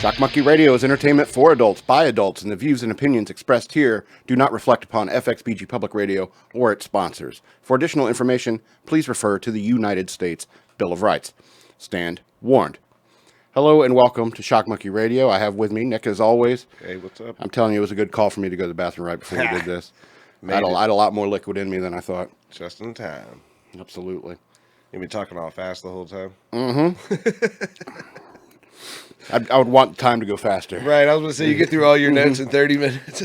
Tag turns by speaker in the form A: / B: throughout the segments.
A: Shock Monkey Radio is entertainment for adults, by adults, and the views and opinions expressed here do not reflect upon FXBG Public Radio or its sponsors. For additional information, please refer to the United States Bill of Rights. Stand warned. Hello and welcome to Shock Monkey Radio. I have with me Nick as always.
B: Hey, what's up?
A: I'm telling you, it was a good call for me to go to the bathroom right before we did this. I had a lot more liquid in me than I thought.
B: Just in time.
A: Absolutely.
B: You been talking all fast the whole time?
A: Mm-hmm. I would want time to go faster.
B: Right, I was going to say you get through all your notes in 30 minutes.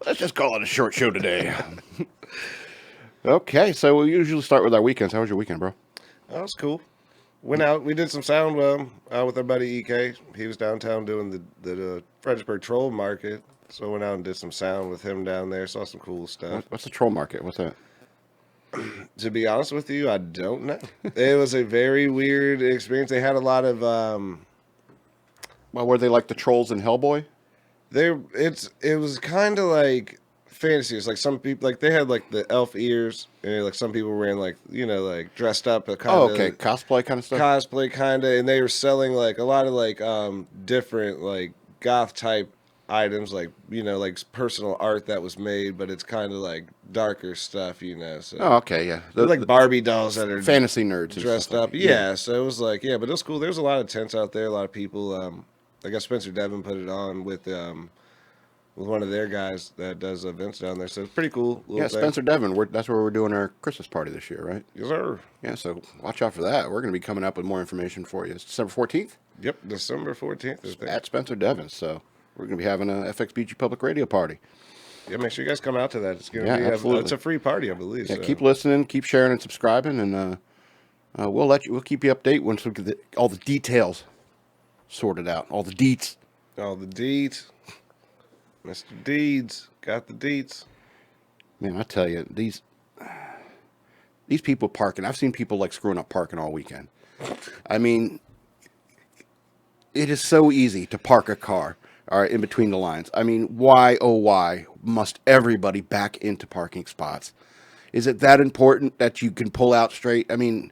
A: Let's just call it a short show today. Okay, so we usually start with our weekends. How was your weekend, bro?
B: That was cool. Went out, we did some sound with our buddy EK. He was downtown doing the Fredericksburg Troll Market. So I went out and did some sound with him down there. Saw some cool stuff.
A: What's the troll market? What's that?
B: To be honest with you, I don't know. It was a very weird experience. They had a lot of...
A: Well, were they like the trolls in Hellboy?
B: It was kind of like fantasy. It's like some people, like they had like the elf ears, and like some people were wearing like, like dressed up.
A: Okay, cosplay kind of stuff?
B: Cosplay kind of, and they were selling like a lot of like different like goth type items, like like personal art that was made, but it's kind of like darker stuff, So
A: Oh, okay, yeah.
B: they're like Barbie dolls that are
A: fantasy nerds
B: dressed up. Yeah, so it was like, but it was cool. There was a lot of tents out there, a lot of people. I guess Spencer Devin put it on with one of their guys that does events down there, so it's pretty cool.
A: Yeah,
B: thing.
A: Spencer Devin. That's where we're doing our Christmas party this year, right?
B: Yes, sir.
A: Yeah, so watch out for that. We're going to be coming up with more information for you. It's December 14th?
B: Yep, December 14th.
A: At Spencer Devin, so we're going to be having a FXBG Public Radio party.
B: Yeah, make sure you guys come out to that. It's going to be
A: absolutely.
B: It's a free party, I believe.
A: Yeah,
B: so.
A: Keep listening, keep sharing and subscribing, and we'll keep you updated once we get all the details sorted out, all the deets.
B: All the deeds. Mr. Deeds. Got the deeds.
A: Man, I tell you, these people parking, I've seen people like screwing up parking all weekend. I mean, it is so easy to park a car in between the lines. I mean, why, oh why, must everybody back into parking spots? Is it that important that you can pull out straight? I mean,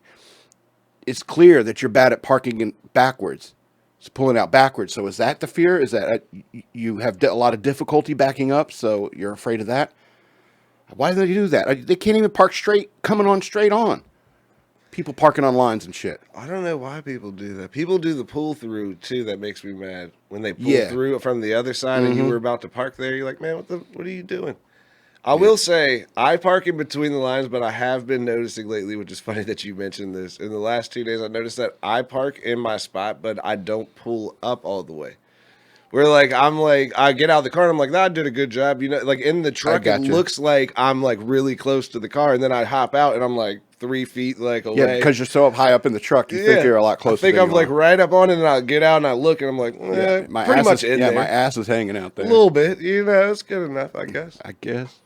A: it's clear that you're bad at parking backwards. It's pulling out backwards. So is that the fear? Is that you have a lot of difficulty backing up, so you're afraid of that? Why do they do that? They can't even park straight, coming on straight on. People parking on lines and shit.
B: I don't know why people do that. People do the pull through too. That makes me mad when they pull through from the other side and you were about to park there. You're like, man, what are you doing? I will say I park in between the lines, but I have been noticing lately, which is funny that you mentioned this. In the last 2 days, I noticed that I park in my spot, but I don't pull up all the way. Where I get out of the car and I'm like, I did a good job. Like in the truck, it looks like I'm like really close to the car, and then I hop out and I'm like 3 feet like away.
A: Yeah, because you're so up high up in the truck, you think you're a lot closer.
B: I think I'm like right up on it, and I get out and I look and I'm like, pretty much in there.
A: Yeah, my ass is hanging out there.
B: A little bit, it's good enough, I guess.
A: I guess.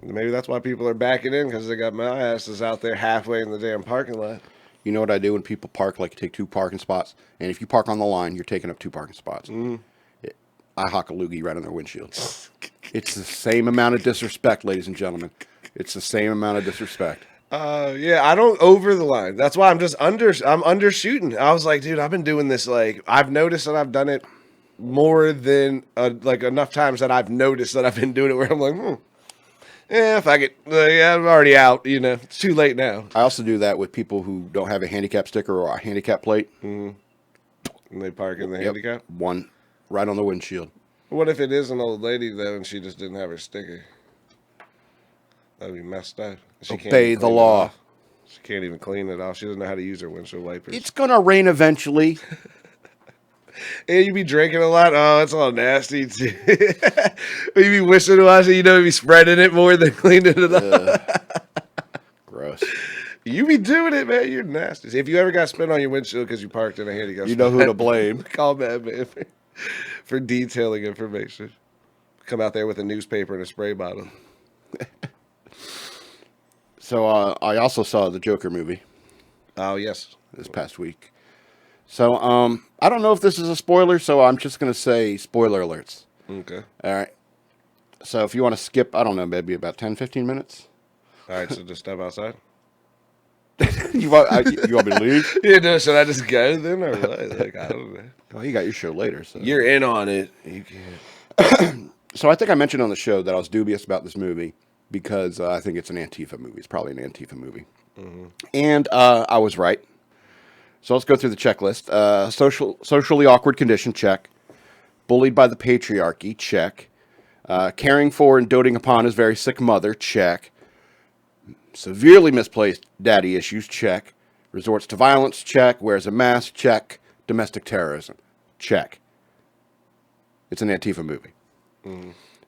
B: Maybe that's why people are backing in, because they got my asses out there halfway in the damn parking lot.
A: You know what I do when people park, like you take 2 parking spots, and if you park on the line, you're taking up 2 parking spots. I hock a loogie right on their windshield. It's the same amount of disrespect, ladies and gentlemen. It's the same amount of disrespect.
B: I don't over the line. That's why I'm undershooting. I was like, dude, I've been doing this, like, I've noticed that I've done it more than, like, enough times that I've noticed that I've been doing it where I'm like, if I get, I'm already out, it's too late now.
A: I also do that with people who don't have a handicap sticker or a handicap plate.
B: And they park in the handicap?
A: One right on the windshield.
B: What if it is an old lady, though, and she just didn't have her sticker? That'd be messed up.
A: Obey the law.
B: She can't even clean it off. She doesn't know how to use her windshield wipers.
A: It's going to rain eventually.
B: Yeah, you be drinking a lot. Oh, it's all nasty too. You be wishing washing, you be spreading it more than cleaning it up.
A: Gross.
B: You be doing it, man. You're nasty. If you ever got spit on your windshield because you parked in a handicap,
A: you know who to blame.
B: Call Madman for detailing information. Come out there with a newspaper and a spray bottle.
A: So I also saw the Joker movie.
B: Oh yes,
A: this past week. So, I don't know if this is a spoiler, so I'm just going to say spoiler alerts.
B: Okay.
A: All right. So, if you want to skip, I don't know, maybe about 10, 15 minutes.
B: All right, so just step outside?
A: You want me to leave?
B: You know, should I just go then or what? Like, I don't know.
A: Well, you got your show later, so.
B: You're in on it. You can't.
A: So I think I mentioned on the show that I was dubious about this movie because I think it's an Antifa movie. It's probably an Antifa movie. And I was right. So let's go through the checklist. Socially awkward condition, check. Bullied by the patriarchy, check. Caring for and doting upon his very sick mother, check. Severely misplaced daddy issues, check. Resorts to violence, check. Wears a mask, check. Domestic terrorism, check. It's an Antifa movie.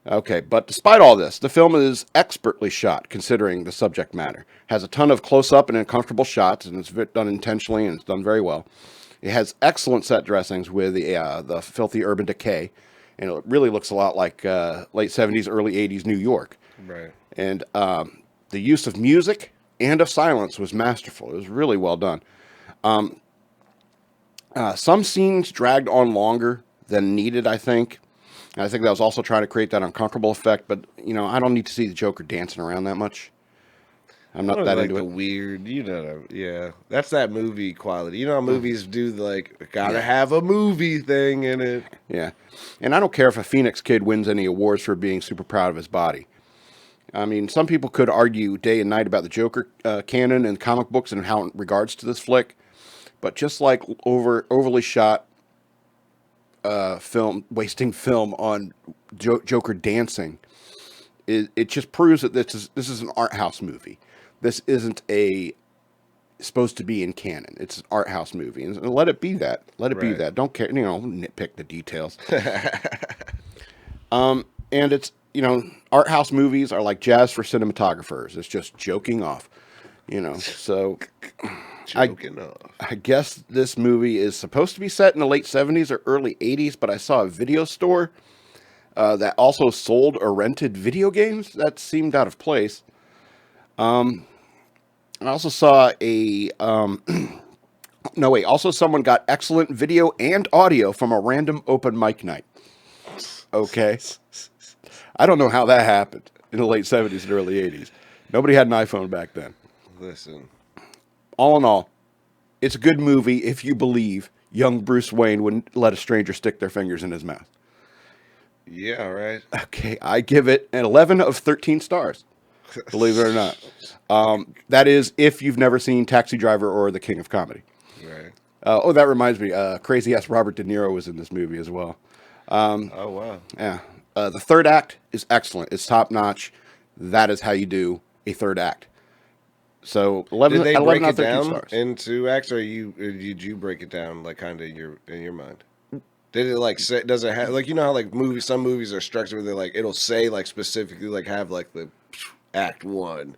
A: Okay, but despite all this, the film is expertly shot, considering the subject matter. Has a ton of close-up and uncomfortable shots, and it's done intentionally, and it's done very well. It has excellent set dressings with the filthy urban decay, and it really looks a lot like late 70s, early 80s New York.
B: Right.
A: And the use of music and of silence was masterful. It was really well done. Some scenes dragged on longer than needed, I think. And I think that was also trying to create that uncomfortable effect, but, you know, I don't need to see the Joker dancing around that much. I'm not that into it.
B: Weird, you know, yeah. That's that movie quality. You know how movies do, like, gotta have a movie thing in it.
A: Yeah. And I don't care if a Phoenix kid wins any awards for being super proud of his body. I mean, some people could argue day and night about the Joker canon and comic books and how it regards to this flick, but just like overly shot film, wasting film on Joker dancing, it just proves that this is an art house movie. This isn't supposed to be in canon. It's an art house movie, and let it be that. Let it be that. Don't care, nitpick the details. And it's, art house movies are like jazz for cinematographers. It's just joking off, So
B: joking off.
A: I guess this movie is supposed to be set in the late 70s or early 80s, but I saw a video store that also sold or rented video games. That seemed out of place. I also saw also someone got excellent video and audio from a random open mic night. Okay. I don't know how that happened in the late 70s and early 80s. Nobody had an iPhone back then.
B: Listen.
A: All in all, it's a good movie if you believe young Bruce Wayne wouldn't let a stranger stick their fingers in his mouth.
B: Yeah, right.
A: Okay, I give it an 11 of 13 stars. Believe it or not. That is if you've never seen Taxi Driver or The King of Comedy.
B: Right.
A: That reminds me. Crazy-ass Robert De Niro was in this movie as well.
B: Oh, wow.
A: Yeah. The third act is excellent. It's top-notch. That is how you do a third act. So 11,
B: did they
A: 11
B: break
A: out
B: it
A: of 13
B: down
A: stars.
B: into acts, or did you break it down like kind of in your mind? Did it like say? Does it have like how like some movies are structured where they're like it'll say like specifically like have like the act one.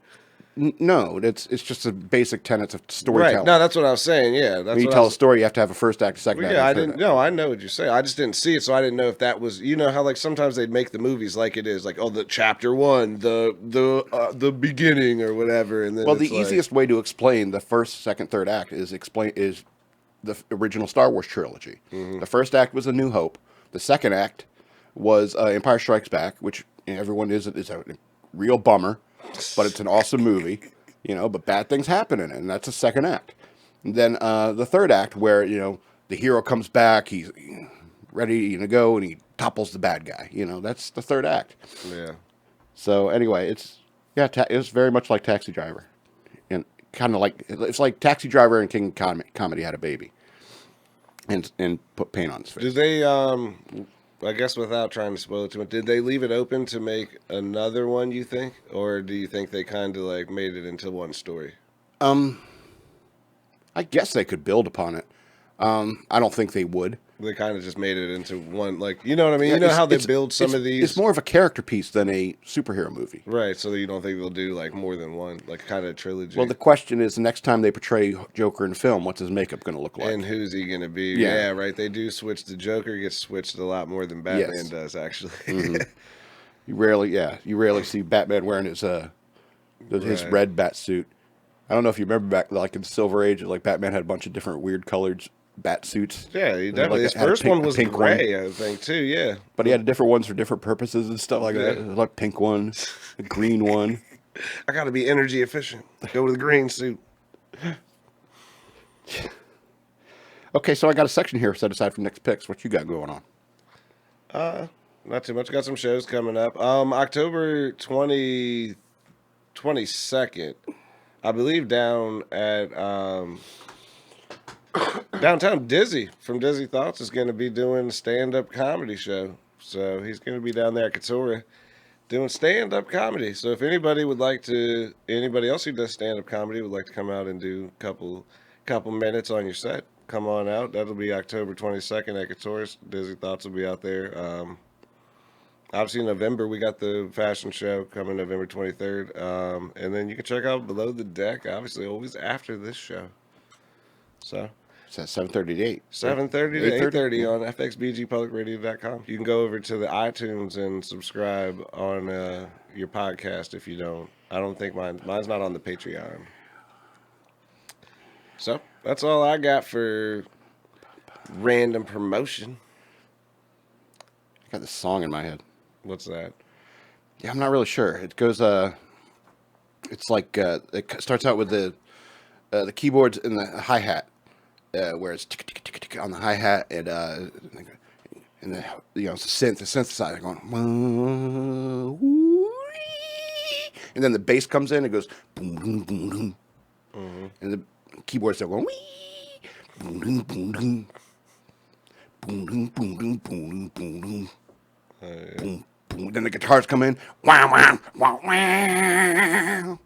A: No, it's just a basic tenets of storytelling.
B: Right. No, that's what I was saying. Yeah, that's
A: when you tell a story, you have to have a first act, a second act.
B: Yeah, I
A: and a third
B: didn't.
A: act.
B: No, I know what you're saying. I just didn't see it, so I didn't know if that was. You know how like sometimes they'd make the movies like it is, like the chapter one, the beginning or whatever, and then
A: the easiest way to explain the first, second, third act is the original Star Wars trilogy. Mm-hmm. The first act was A New Hope. The second act was Empire Strikes Back, which everyone is a real bummer, but it's an awesome movie. But bad things happen in it, and that's the second act. And then the third act, where the hero comes back, he's ready to go, and he topples the bad guy. That's the third act.
B: Yeah.
A: So anyway, it's very much like Taxi Driver, and kind of like it's like Taxi Driver and King Comedy had a baby, and put paint on his face.
B: Did they? I guess without trying to spoil it too much, did they leave it open to make another one, you think? Or do you think they kind of like made it into one story?
A: I guess they could build upon it. I don't think they would.
B: They kind of just made it into one, like, you know what I mean? How they build some of these?
A: It's more of a character piece than a superhero movie.
B: Right, so you don't think they'll do like more than one, like kind of trilogy?
A: Well, the question is, the next time they portray Joker in film, what's his makake going to look like?
B: And who's he going to be? Yeah, right. They do switch. The Joker gets switched a lot more than Batman does, actually.
A: Mm-hmm. You rarely see Batman wearing his red bat suit. I don't know if you remember back like in the Silver Age, like Batman had a bunch of different weird colored bat suits.
B: Yeah, he definitely. His first one was gray, I think, too. Yeah,
A: but he had different ones for different purposes and stuff like that. Like pink one, a green one.
B: I got to be energy efficient. Go with the green suit.
A: Okay, so I got a section here set aside for next picks. What you got going on?
B: Not too much. Got some shows coming up. October 22nd, I believe, down at downtown Dizzy from Dizzy Thoughts is going to be doing a stand-up comedy show. So he's going to be down there at Katora doing stand-up comedy. So if anybody else who does stand-up comedy would like to come out and do a couple minutes on your set, come on out. That'll be October 22nd at Katora. Dizzy Thoughts will be out there. Obviously, in November, we got the fashion show coming November 23rd. And then you can check out Below the Deck, obviously, always after this show. So
A: It's at 7:30 to 8.
B: 7:30 to 8:30 on FXBGpublicradio.com. You can go over to the iTunes and subscribe on your podcast if you don't. I don't think mine's not on the Patreon. So that's all I got for random promotion.
A: I got this song in my head.
B: What's that?
A: Yeah, I'm not really sure. It goes, it's like, it starts out with the keyboards and the hi-hat, where it's tick, tick, tick, tick on the hi-hat, and the, it's a synthesizer going, and then the bass comes in, it goes, boom, boom, boom, boom. Mm-hmm. And the keyboards start going, wee, boom, boom, boom, boom. Boom, boom, boom, boom, boom, boom, boom. Boom, boom. Then the guitars come in. Wow, wow, wow, wow.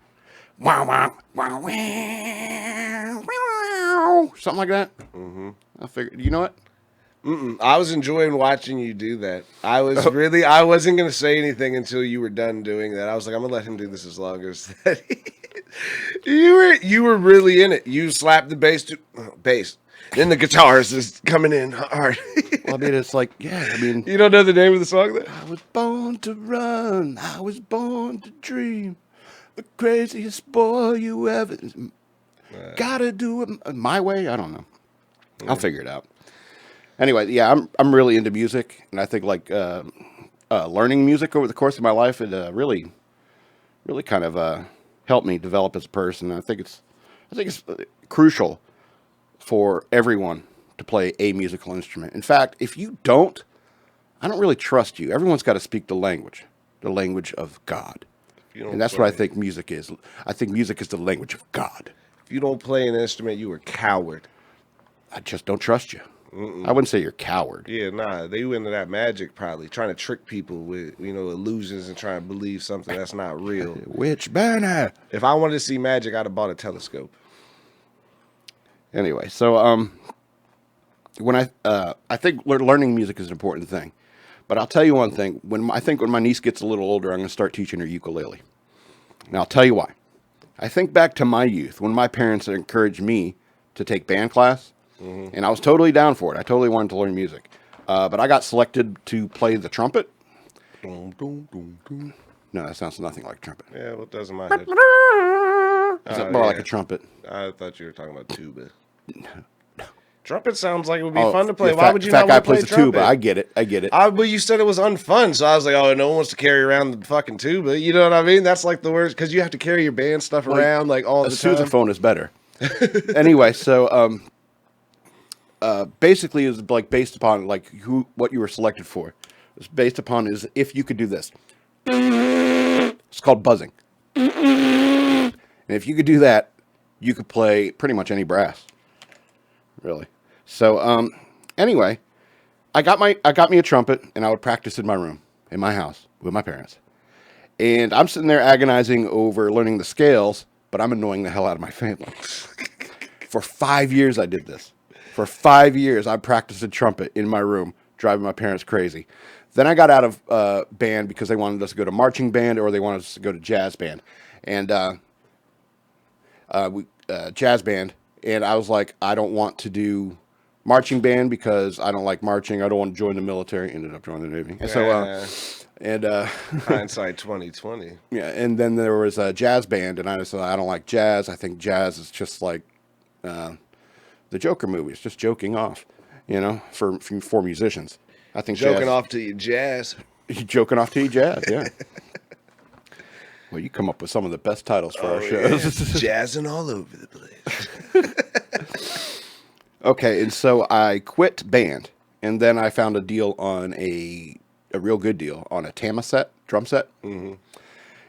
A: Wow, wow, wow, wow. Something like that. Mm-hmm. I figured, you know what?
B: I was enjoying watching you do that. I wasn't going to say anything until you were done doing that. I was like, I'm going to let him do this as long as that. You were really in it. You slapped the bass. Then the guitars is coming in hard.
A: Well, I mean, it's like, yeah, I mean.
B: You don't know the name of the song, then?
A: I was born to run. I was born to dream. The craziest boy you ever. Gotta do it my way. I don't know. I'll figure it out. Anyway, yeah, I'm really into music, and I think like learning music over the course of my life, it really kind of helped me develop as a person. I think it's crucial for everyone to play a musical instrument. In fact, if you don't, I don't really trust you. Everyone's got to speak the language of God. And that's what I think music is. I think music is the language of God.
B: If you don't play an instrument, you are a coward.
A: I just don't trust you. I wouldn't say you're a coward.
B: Yeah, nah. They went into that magic probably, trying to trick people with, illusions and trying to believe something that's not real.
A: Witch banner.
B: If I wanted to see magic, I'd have bought a telescope.
A: Anyway, so when I think learning music is an important thing, but I'll tell you one thing. When my niece gets a little older, I'm going to start teaching her ukulele. Now I'll tell you why. I think back to my youth when my parents encouraged me to take band class, and I was totally down for it. I totally wanted to learn music, but I got selected to play the trumpet. No, that sounds nothing like a trumpet.
B: Yeah, well, it does in my head.
A: Is that more like a trumpet?
B: I thought you were talking about tuba. Trumpet sounds like it would be fun to play.
A: Yeah,
B: Why would you not want to play
A: the
B: trumpet?
A: tuba. I get it.
B: But you said it was unfun, so I was like, oh, no one wants to carry around the fucking tuba. You know what I mean? That's like the worst, because you have to carry your band stuff around like all the time.
A: A sousaphone is better. Anyway, so basically, it was like based upon like what you were selected for. It was based upon is if you could do this. It's called buzzing. And if you could do that, you could play pretty much any brass. Really. So anyway, I got me a trumpet, and I would practice in my room in my house with my parents. And I'm sitting there agonizing over learning the scales, but I'm annoying the hell out of my family. For 5 years I did this. For 5 years I practiced a trumpet in my room, driving my parents crazy. Then I got out of band because they wanted us to go to marching band or they wanted us to go to jazz band. And jazz band, and I was like, I don't want to do marching band because I don't like marching. I don't want to join the military. Ended up joining the Navy. And so,
B: hindsight 2020.
A: Yeah, and then there was a jazz band, and I said I don't like jazz. I think jazz is just like the Joker movie. It's just joking off, for musicians. I think
B: joking off to you jazz.
A: Joking off to you jazz, yeah. Well, you come up with some of the best titles for our
B: Yeah.
A: shows.
B: Jazzing all over the place.
A: Okay, and so I quit band, and then I found a deal on a real good deal on a Tama set, drum set. Mm-hmm.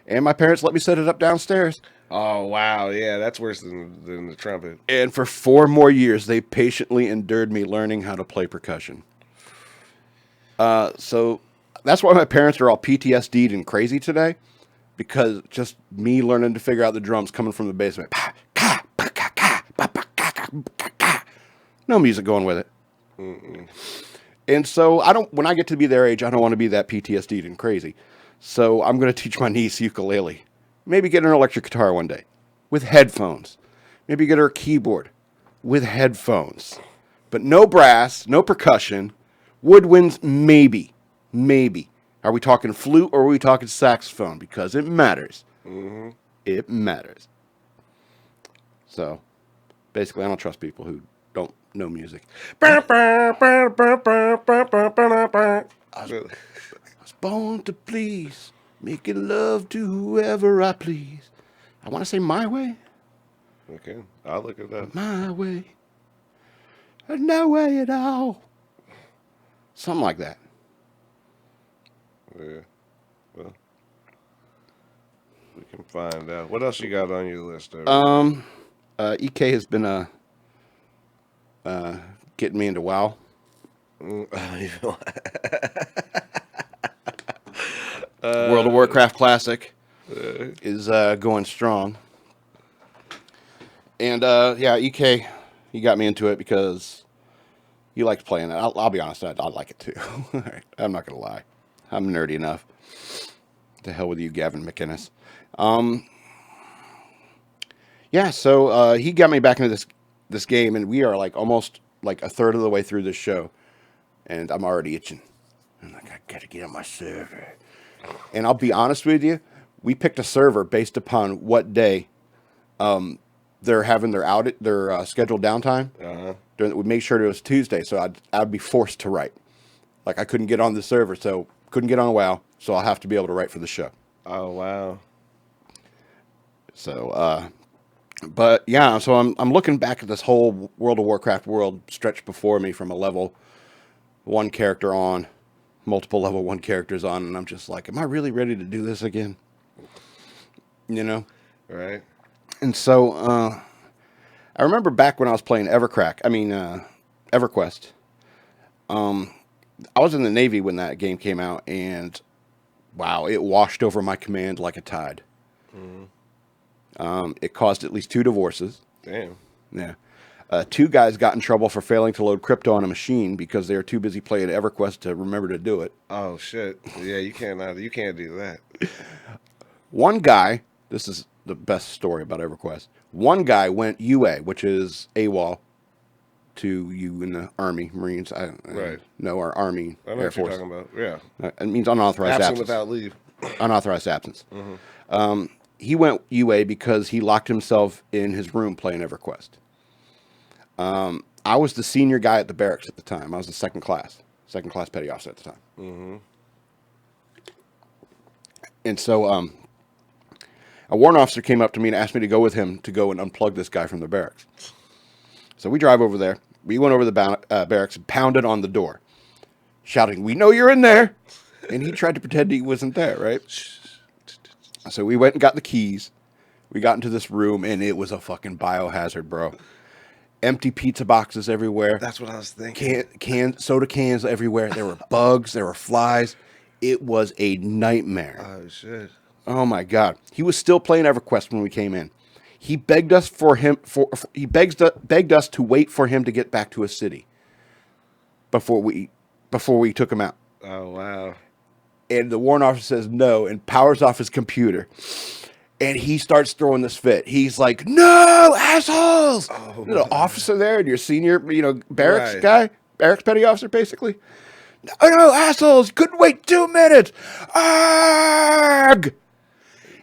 A: And my parents let me set it up downstairs.
B: Oh, wow. Yeah, that's worse than the trumpet.
A: And for 4 more years, they patiently endured me learning how to play percussion. So that's why my parents are all PTSD'd and crazy today, because just me learning to figure out the drums coming from the basement. No music going with it. Mm-mm. And so when I get to be their age, I don't want to be that PTSD'd and crazy. So I'm going to teach my niece ukulele. Maybe get an electric guitar one day with headphones. Maybe get her a keyboard with headphones. But no brass, no percussion. Woodwinds, maybe. Maybe. Are we talking flute or are we talking saxophone? Because it matters. Mm-hmm. It matters. So, basically, I don't trust people who don't know music. I was born to please, making love to whoever I please. I want to say my way.
B: Okay, I'll look it up.
A: My way. No way at all. Something like that.
B: Yeah. Well, we can find out. What else you got on your list there?
A: EK has been getting me into WoW. World of Warcraft Classic is going strong. And yeah, EK, he got me into it because he likes playing it. I'll be honest, I like it too. I'm not going to lie. I'm nerdy enough. To hell with you, Gavin McInnes. Yeah, so he got me back into this game, and we are like almost like a third of the way through this show, and I'm already itching. I'm like, I gotta get on my server. And I'll be honest with you, we picked a server based upon what day they're having their scheduled downtime. We made sure it was Tuesday, so I'd be forced to write. Like I couldn't get on the server, so couldn't get on WoW, so I'll have to be able to write for the show.
B: Oh wow.
A: So but yeah, so I'm looking back at this whole World of Warcraft world stretched before me from a level 1 character on, multiple level 1 characters on, and I'm just like, am I really ready to do this again? You know?
B: Right.
A: And so I remember back when I was playing Everquest. I was in the Navy when that game came out, and wow, it washed over my command like a tide. Mm-hmm. It caused at least 2 divorces.
B: Damn.
A: Yeah. 2 guys got in trouble for failing to load crypto on a machine because they were too busy playing Everquest to remember to do it.
B: Oh shit! Yeah, you can't do that.
A: One guy, this is the best story about Everquest. One guy went UA, which is AWOL to you in the Army, Marines.
B: Right.
A: No, our Army,
B: I know
A: Air
B: what
A: Force.
B: you're talking about. Yeah.
A: It means unauthorized absence.
B: Without leave.
A: Unauthorized absence. Mm-hmm. He went UA because he locked himself in his room playing Everquest. I was the senior guy at the barracks at the time. I was the second class petty officer at the time. Mm-hmm. And so a warrant officer came up to me and asked me to go with him to go and unplug this guy from the barracks. So we drive over there. We went over the barracks and pounded on the door, shouting, "We know you're in there!" And he tried to pretend he wasn't there, right? So we went and got the keys. We got into this room, and it was a fucking biohazard, bro. Empty pizza boxes everywhere.
B: That's what I was thinking.
A: Soda cans everywhere. There were bugs. There were flies. It was a nightmare.
B: Oh, shit.
A: Oh, my God. He was still playing EverQuest when we came in. He begged us begged us to wait for him to get back to his city before we took him out.
B: Oh, wow.
A: And the warrant officer says no and powers off his computer. And he starts throwing this fit. He's like, "No, assholes!"
B: Oh,
A: There's an officer there and your senior, barracks guy, barracks petty officer, basically. No, assholes! Couldn't wait 2 minutes. Arg!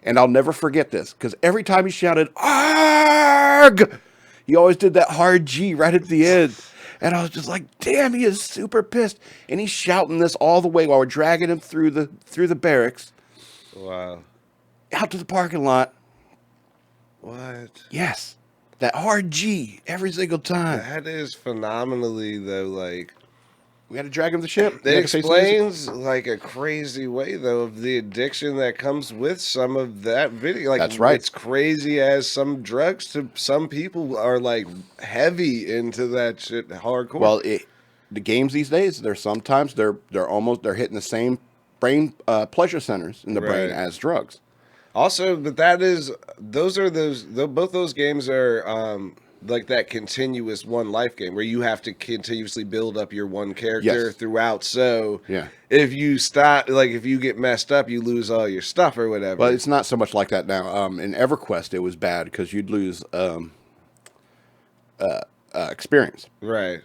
A: And I'll never forget this because every time he shouted "Arg!" he always did that hard G right at the end. And I was just like, "Damn, he is super pissed." And he's shouting this all the way while we're dragging him through the barracks.
B: Wow.
A: out to the parking lot.
B: What?
A: Yes. That hard G every single time.
B: That is phenomenally, though, like...
A: We had to drag him to the ship.
B: It explains, like, a crazy way, though, of the addiction that comes with some of that video. Like,
A: that's right.
B: It's crazy as some drugs to some people are, like, heavy into that shit hardcore.
A: Well, the games these days, they're hitting the same brain pleasure centers in the brain as drugs.
B: Also, but both those games are like that continuous one life game where you have to continuously build up your one character throughout. So if you stop, like if you get messed up, you lose all your stuff or whatever.
A: Well, it's not so much like that now. In Everquest, it was bad because you'd lose experience.
B: Right.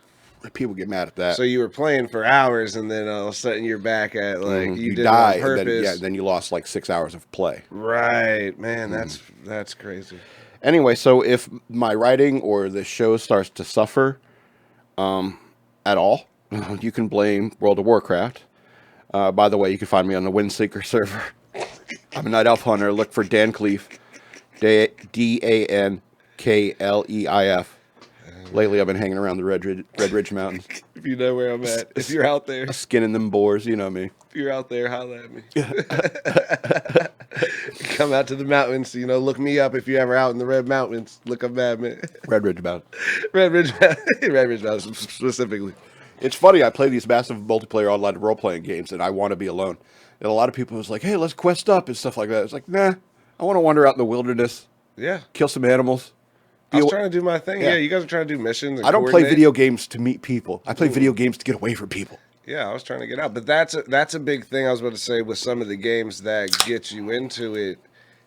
A: People get mad at that.
B: So you were playing for hours, and then all of a sudden you're back at like you did
A: die,
B: it on purpose.
A: And then you lost like 6 hours of play.
B: Right, man, that's crazy.
A: Anyway, so if my writing or the show starts to suffer at all, you can blame World of Warcraft. By the way, you can find me on the Windseeker server. I'm a Night Elf Hunter. Look for Dan Cleef, DANKLEIF. Lately, I've been hanging around the Red Ridge Mountains.
B: If you know where I'm at, if you're out there,
A: skinning them boars, you know me.
B: If you're out there, holla at me. Come out to the mountains, look me up if you're ever out in the Red Mountains. Look up at me.
A: Red Ridge Mountain.
B: Red Ridge Mountain specifically.
A: It's funny, I play these massive multiplayer online role-playing games, and I want to be alone. And a lot of people was like, hey, let's quest up and stuff like that. It's like, nah, I want to wander out in the wilderness.
B: Yeah.
A: Kill some animals.
B: I was trying to do my thing. Yeah, you guys are trying to do missions.
A: I don't play video games to meet people. I play video games to get away from people.
B: Yeah, I was trying to get out. But that's a big thing I was about to say with some of the games that get you into it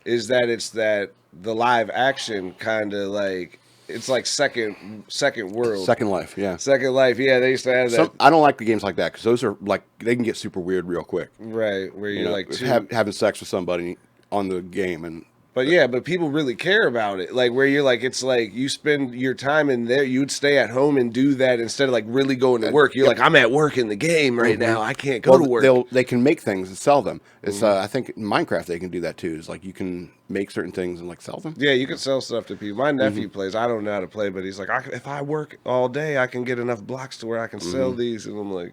B: is that it's the live action kind of like, it's like second world.
A: Second Life, yeah.
B: Second Life, yeah, they used to have that.
A: I don't like the games like that because those are like, they can get super weird real quick.
B: Right, where you're like
A: having sex with somebody on the game and...
B: But people really care about it. Like where you're like, it's like you spend your time in there, you'd stay at home and do that instead of like really going to work. You're like, I'm at work in the game right now. I can't go to work.
A: They can make things and sell them. It's I think in Minecraft they can do that too. It's like you can make certain things and like sell them.
B: Yeah, you can sell stuff to people. My nephew plays. I don't know how to play, but he's like, if I work all day, I can get enough blocks to where I can sell these. And I'm like,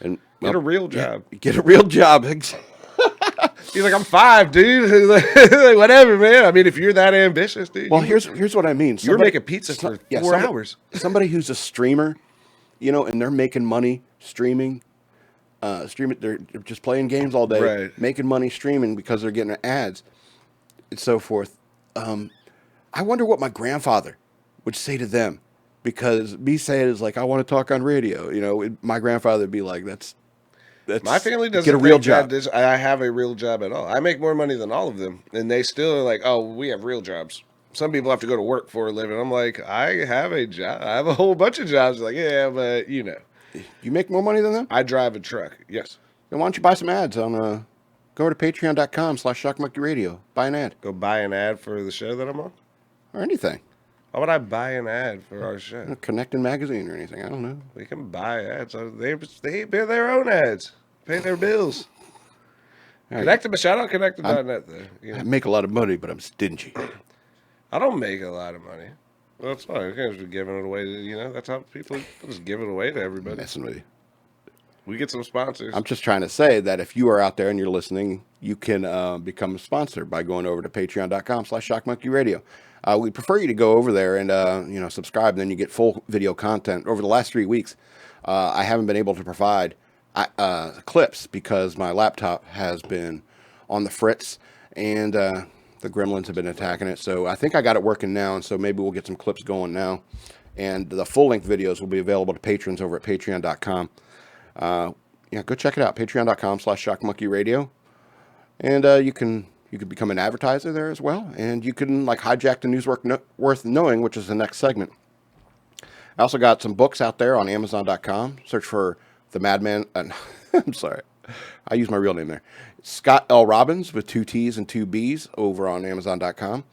B: get a real job.
A: Yeah, get a real job.
B: He's like, I'm 5, dude. Like, whatever, man. I mean, if you're that ambitious, dude.
A: Well, here's what I mean.
B: You're making pizza for 4 hours.
A: Somebody who's a streamer, and they're making money streaming. They're just playing games all day, making money streaming because they're getting ads and so forth. I wonder what my grandfather would say to them, because me saying is like, I want to talk on radio. My grandfather would be like, that's
B: my family doesn't
A: get a real job.
B: I have a real job at all. I make more money than all of them, and they still are like, oh, we have real jobs. Some people have to go to work for a living. I'm like, I have a job. I have a whole bunch of jobs. Like, yeah, but
A: You make more money than them?
B: I drive a truck. Yes.
A: Then why don't you buy some ads on go to patreon.com/shockmonkeyradio. Buy an ad.
B: Go buy an ad for the show that I'm on?
A: Or anything.
B: Why would I buy an ad for our show?
A: Connecting Magazine or anything. I don't know.
B: We can buy ads. They bear their own ads. Pay their bills. Right. Connected, shout out Connected.net though.
A: I make a lot of money, but I'm stingy.
B: I don't make a lot of money. Well, it's fine. You can't just be giving it away to, that's how people just give it away to everybody.
A: I'm messing with you.
B: We get some sponsors.
A: I'm just trying to say that if you are out there and you're listening, you can become a sponsor by going over to patreon.com/shockmonkeyradio. We prefer you to go over there and, subscribe, and then you get full video content. Over the last 3 weeks, I haven't been able to provide clips because my laptop has been on the fritz and the gremlins have been attacking it. So I think I got it working now, and so maybe we'll get some clips going now. And the full-length videos will be available to patrons over at patreon.com. Go check it out, patreon.com/shockmonkeyradio. And you can become an advertiser there as well, and you can hijack the news worth knowing, which is the next segment. I also got some books out there on Amazon.com. Search for The Madman. I'm sorry, I use my real name there. Scott L. Robbins with 2 T's and 2 B's over on Amazon.com.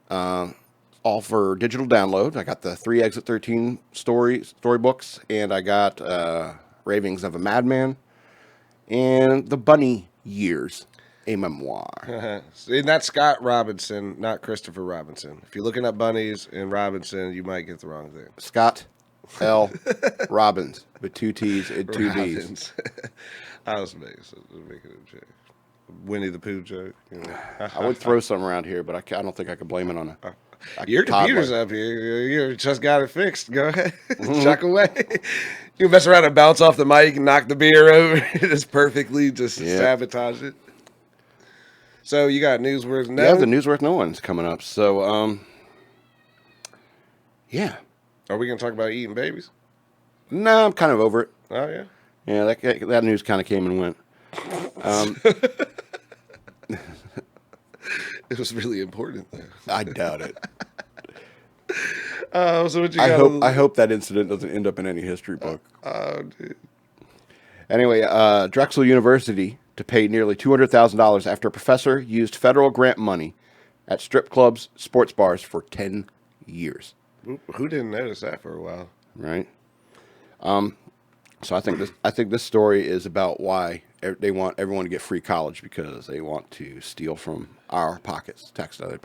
A: All for digital download. I got the 3 Exit 13 storybooks, and I got Ravings of a Madman and The Bunny Years. a memoir.
B: And that's Scott Robinson, not Christopher Robinson. If you're looking up bunnies in Robinson, you might get the wrong thing.
A: Scott L. Robbins with 2 T's and 2 B's.
B: Robbins. I was making a joke. Winnie the Pooh joke. You know.
A: I would throw some around here, but I don't think I could blame it on
B: your computer's up here. You just got it fixed. Go ahead. Chuck away. You can mess around and bounce off the mic and knock the beer over. Just perfectly sabotage it. So you got news worth knowing?
A: Yeah, the news worth knowing's coming up. So, yeah.
B: Are we going to talk about eating babies?
A: No, I'm kind of over it.
B: Oh, yeah?
A: Yeah, that news kind of came and went.
B: It was really important, though.
A: I doubt it.
B: So what you got?
A: I hope that incident doesn't end up in any history book.
B: Oh, dude.
A: Anyway, Drexel University to pay nearly $200,000 after a professor used federal grant money at strip clubs, sports bars for 10 years.
B: Who didn't notice that for a while?
A: Right. So I think this story is about why they want everyone to get free college, because they want to steal from our pockets, taxpayer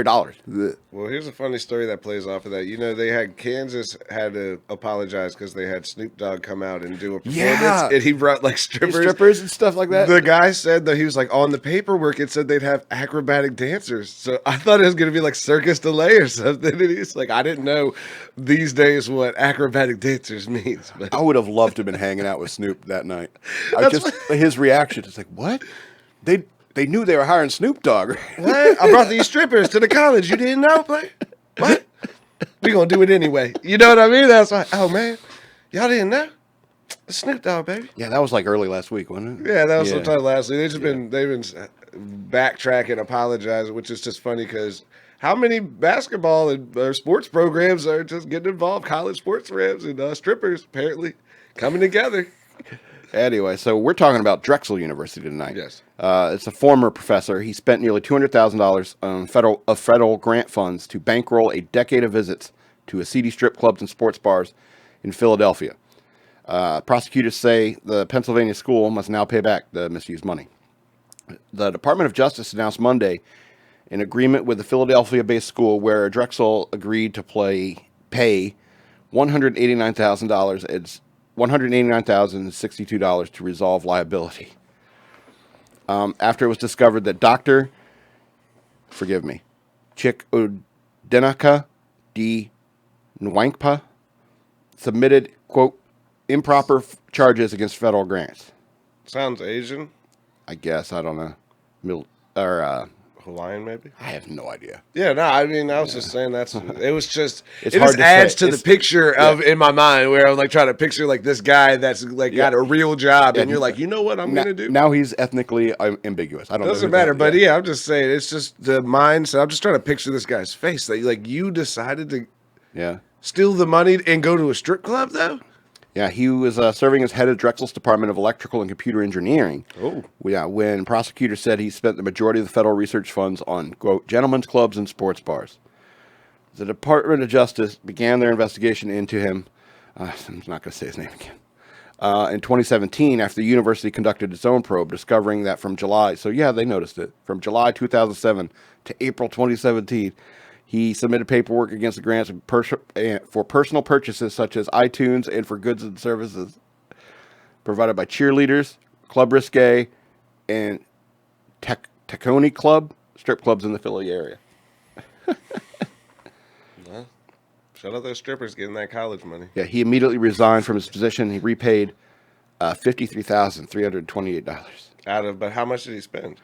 A: dollars. Blech.
B: Well, here's a funny story that plays off of that. You know, Kansas had to apologize because they had Snoop Dogg come out and do a performance, and he brought like strippers
A: and stuff like that.
B: The guy said that he was like, on the paperwork it said they'd have acrobatic dancers, so I thought it was gonna be like Circus Delay or something. And he's like, I didn't know these days what acrobatic dancers means. But
A: I would have loved to have been hanging out with Snoop that night. His reaction is like, what? They knew they were hiring Snoop Dogg.
B: What? I brought these strippers to the college. You didn't know? What? We gonna do it anyway. You know what I mean? That's like, oh man, y'all didn't know? It's Snoop Dogg, baby.
A: Yeah, that was like early last week, wasn't it?
B: Yeah, that was sometime last week. They've been backtracking, apologizing, which is just funny because how many basketball and sports programs are just getting involved? College sports programs and strippers apparently coming together.
A: Anyway, so we're talking about Drexel University tonight.
B: Yes.
A: It's a former professor. He spent nearly $200,000 on federal grant funds to bankroll a decade of visits to a seedy strip clubs and sports bars in Philadelphia. Prosecutors say the Pennsylvania school must now pay back the misused money. The Department of Justice announced Monday an agreement with the Philadelphia-based school where Drexel agreed to pay $189,062 to resolve liability. After it was discovered that Dr. Chikodenaka D. Nwankpa submitted, quote, improper charges against federal grants.
B: Sounds Asian.
A: I guess, I don't know.
B: Hawaiian, maybe?
A: I have no idea.
B: Yeah, no, I mean, I was just saying it just
A: hard to
B: adds
A: say.
B: to the picture of in my mind where I'm like trying to picture like this guy that's like got a real job and you're like, you know what I'm going to do?
A: Now he's ethnically ambiguous. I don't know.
B: Doesn't matter, but I'm just saying it's just the mindset. I'm just trying to picture this guy's face that like you decided to steal the money and go to a strip club though?
A: Yeah, he was serving as head of Drexel's Department of Electrical and Computer Engineering.
B: Oh.
A: Yeah, when prosecutors said he spent the majority of the federal research funds on, quote, gentlemen's clubs and sports bars. The Department of Justice began their investigation into him. I'm not going to say his name again. In 2017, after the university conducted its own probe, discovering that from July, so yeah, they noticed it, from July 2007 to April 2017, he submitted paperwork against the grants for personal purchases such as iTunes and for goods and services provided by cheerleaders, Club Risque, and Tacony Club, strip clubs in the Philly area.
B: Well, shout out those strippers getting that college money.
A: Yeah, he immediately resigned from his position. He repaid $53,328.
B: But how much did he spend?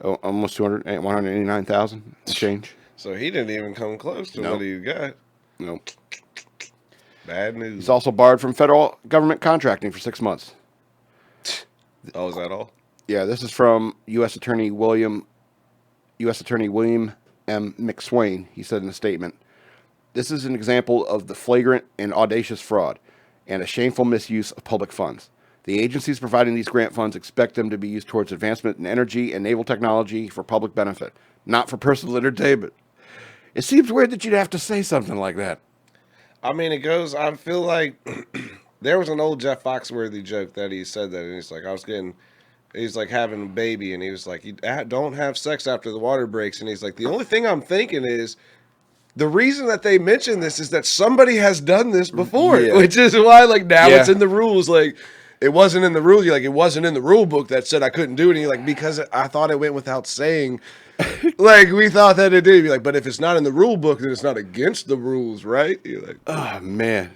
A: Oh, almost $189,000 change.
B: So he didn't even come close to what he got.
A: Nope.
B: Bad news.
A: He's also barred from federal government contracting for 6 months.
B: Oh, is that all?
A: Yeah, this is from U.S. Attorney William M. McSwain. He said in a statement, "This is an example of the flagrant and audacious fraud and a shameful misuse of public funds. The agencies providing these grant funds expect them to be used towards advancement in energy and naval technology for public benefit, not for personal entertainment." It seems weird that you'd have to say something like that.
B: I mean, I feel like there was an old Jeff Foxworthy joke that he said that, and he's like, I was getting He's like having a baby, and he was like, "You don't have sex after the water breaks." And he's like, "The only thing I'm thinking is the reason that they mention this is that somebody has done this before,
A: Yeah.
B: which is why like now
A: Yeah.
B: it's in the rules. Like it wasn't in the rules. You're like it wasn't in the rule book that said I couldn't do it. And you're like because I thought it went without saying." Like we thought that it did. You're like, but if it's not in the rule book, then it's not against the rules, right? You're like,
A: Oh man,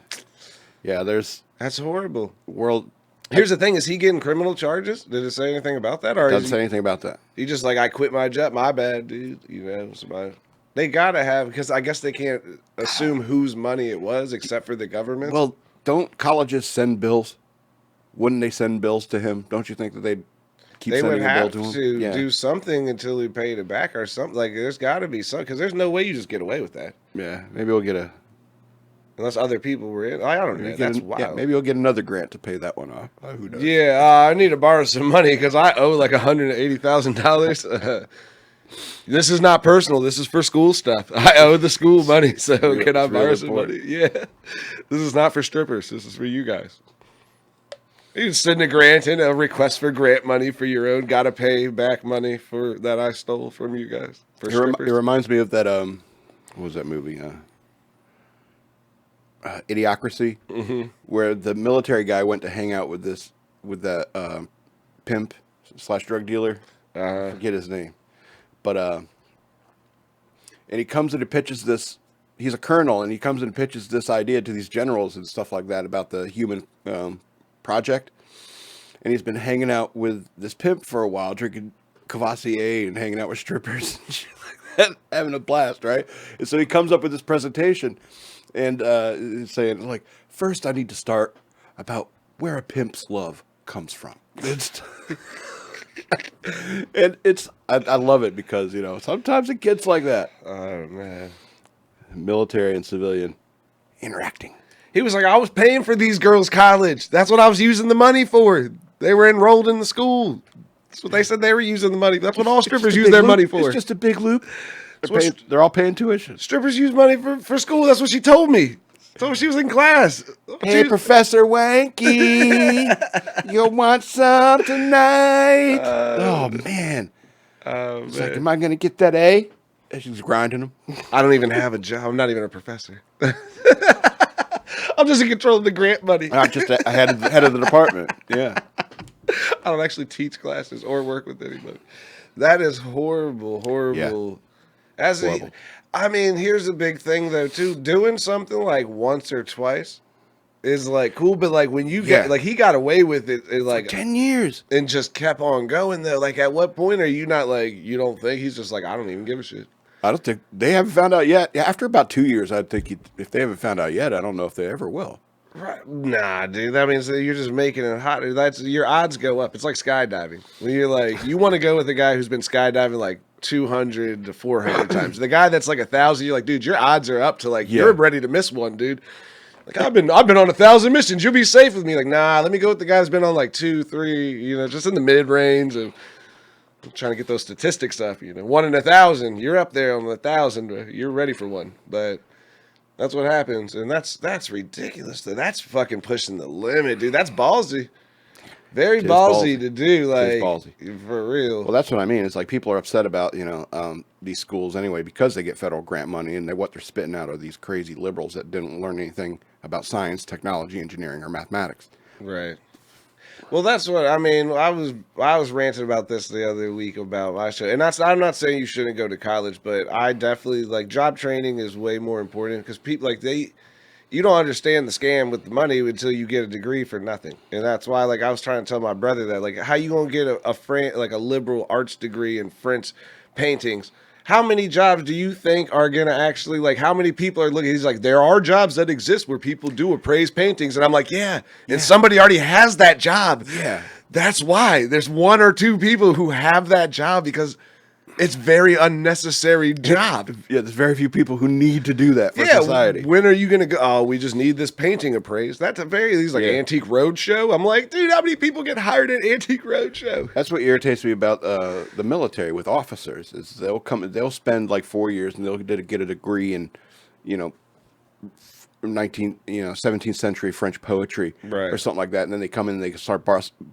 A: yeah. There's
B: that's horrible.
A: world.
B: Here's the thing: is he getting criminal charges? Did it say anything about that, or
A: Doesn't
B: is
A: say anything about that.
B: he just like I quit my job? My bad, dude. You know, it's my. They gotta have because I guess they can't assume whose money it was except for the government.
A: Well, don't colleges send bills? Wouldn't they send bills to him? Don't you think that they'd keep
B: they would
A: sending a bill
B: have
A: to him?
B: to
A: Yeah.
B: do something until he paid it back or something. Like there's got to be some because there's no way you just get away with that
A: Yeah. Maybe we'll get a.
B: unless other people were in. I don't know.
A: Get
B: That's
A: an-
B: wild.
A: yeah, maybe we'll get another grant to pay that one off. Who knows?
B: Yeah, I need to borrow some money because I owe like $180,000. This is not personal. This is for school stuff. I owe the school money, so can I
A: it's
B: borrow
A: real
B: some
A: important.
B: money? Yeah, this is not for strippers. This is for you guys. You can send a grant in, a request for grant money for your own. Got to pay back money for that I stole from you guys for
A: It
B: strippers.
A: reminds me of that. What was that movie? Idiocracy, where the military guy went to hang out with that pimp / drug dealer. I forget his name, but and he comes and he pitches this. He's a colonel, and he comes and pitches this idea to these generals and stuff like that about the human project. And he's been hanging out with this pimp for a while, drinking Cavassier and hanging out with strippers and shit like that, having a blast, right? And so he comes up with this presentation and saying, like, first I need to start about where a pimp's love comes from. And I love it because, you know, sometimes it gets like that.
B: Oh man.
A: Military and civilian interacting.
B: He was like, I was paying for these girls' college. That's what I was using the money for. They were enrolled in the school. That's what they said they were using the money. That's what all strippers use their money for.
A: It's just a big loop. They're all paying tuition.
B: Strippers use money for school. That's what she told me. So she was in class.
A: Hey, Professor Wanky, you want some tonight? Oh, man. It's like, am I going to get that A? And she's grinding them.
B: I don't even have a job. I'm not even a professor. I'm just in control of the grant money.
A: I'm just a head of the department. Yeah.
B: I don't actually teach classes or work with anybody. That is horrible.
A: Yeah.
B: Horrible. I mean, here's the big thing though too. Doing something like once or twice is like cool, but like when you get like he got away with it in like
A: 10 years
B: and just kept on going though. Like at what point are you not like you don't think he's just like I don't even give a shit.
A: I don't think they haven't found out yet. After about 2 years, I think if they haven't found out yet, I don't know if they ever will.
B: Right. Nah, dude. That means that you're just making it hot. That's your odds go up. It's like skydiving. When you're like, you want to go with a guy who's been skydiving like 200 to 400 times. The guy that's like 1,000, you're like, dude, your odds are up to like you're ready to miss one, dude. Like I've been on 1,000 missions. You'll be safe with me. Like, nah, let me go with the guy who's been on like 2, 3. You know, just in the mid range of trying to get those statistics up. You know, 1 in 1,000. You're up there on the 1,000. You're ready for one, but. That's what happens, and that's ridiculous. That's fucking pushing the limit, dude. That's ballsy. Very ballsy to do, like for real.
A: Well, that's what I mean. It's like people are upset about these schools anyway because they get federal grant money, and what they're spitting out are these crazy liberals that didn't learn anything about science, technology, engineering, or mathematics.
B: Right. Well, that's what I mean. I was ranting about this the other week about my show, and I'm not saying you shouldn't go to college, but I definitely like job training is way more important because people like you don't understand the scam with the money until you get a degree for nothing, and that's why like I was trying to tell my brother that like how you gonna get a liberal arts degree in French paintings. How many jobs do you think are going to actually, like, how many people are looking? He's like, there are jobs that exist where people do appraised paintings. And I'm like, yeah. And somebody already has that job.
A: Yeah.
B: That's why. There's 1 or 2 people who have that job because it's very unnecessary job.
A: Yeah, there's very few people who need to do that for society.
B: When are you going to go, oh, we just need this painting appraised? That's a very, these like Antique Roadshow. I'm like, dude, how many people get hired at Antique Roadshow?
A: That's what irritates me about the military with officers is they'll spend like 4 years and they'll get a degree in, 17th century French poetry or something like that. And then they come in and they start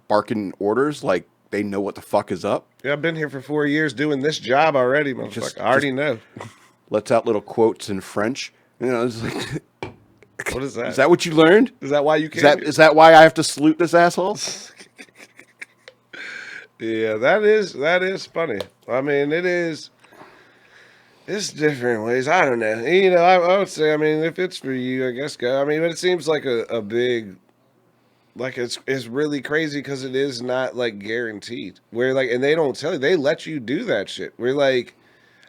A: barking orders like they know what the fuck is up.
B: Yeah, I've been here for 4 years doing this job already, motherfucker. I already know.
A: Lets out little quotes in French. It's like,
B: what is that?
A: Is that what you learned?
B: Is that why you came?
A: Is that why I have to salute this asshole?
B: Yeah, that is funny. I mean, it's different ways. I don't know. I would say, I mean, if it's for you, I guess go. I mean, but it seems like a big, like it's really crazy because it is not like guaranteed. Where like, and they don't tell you, they let you do that shit. We're like,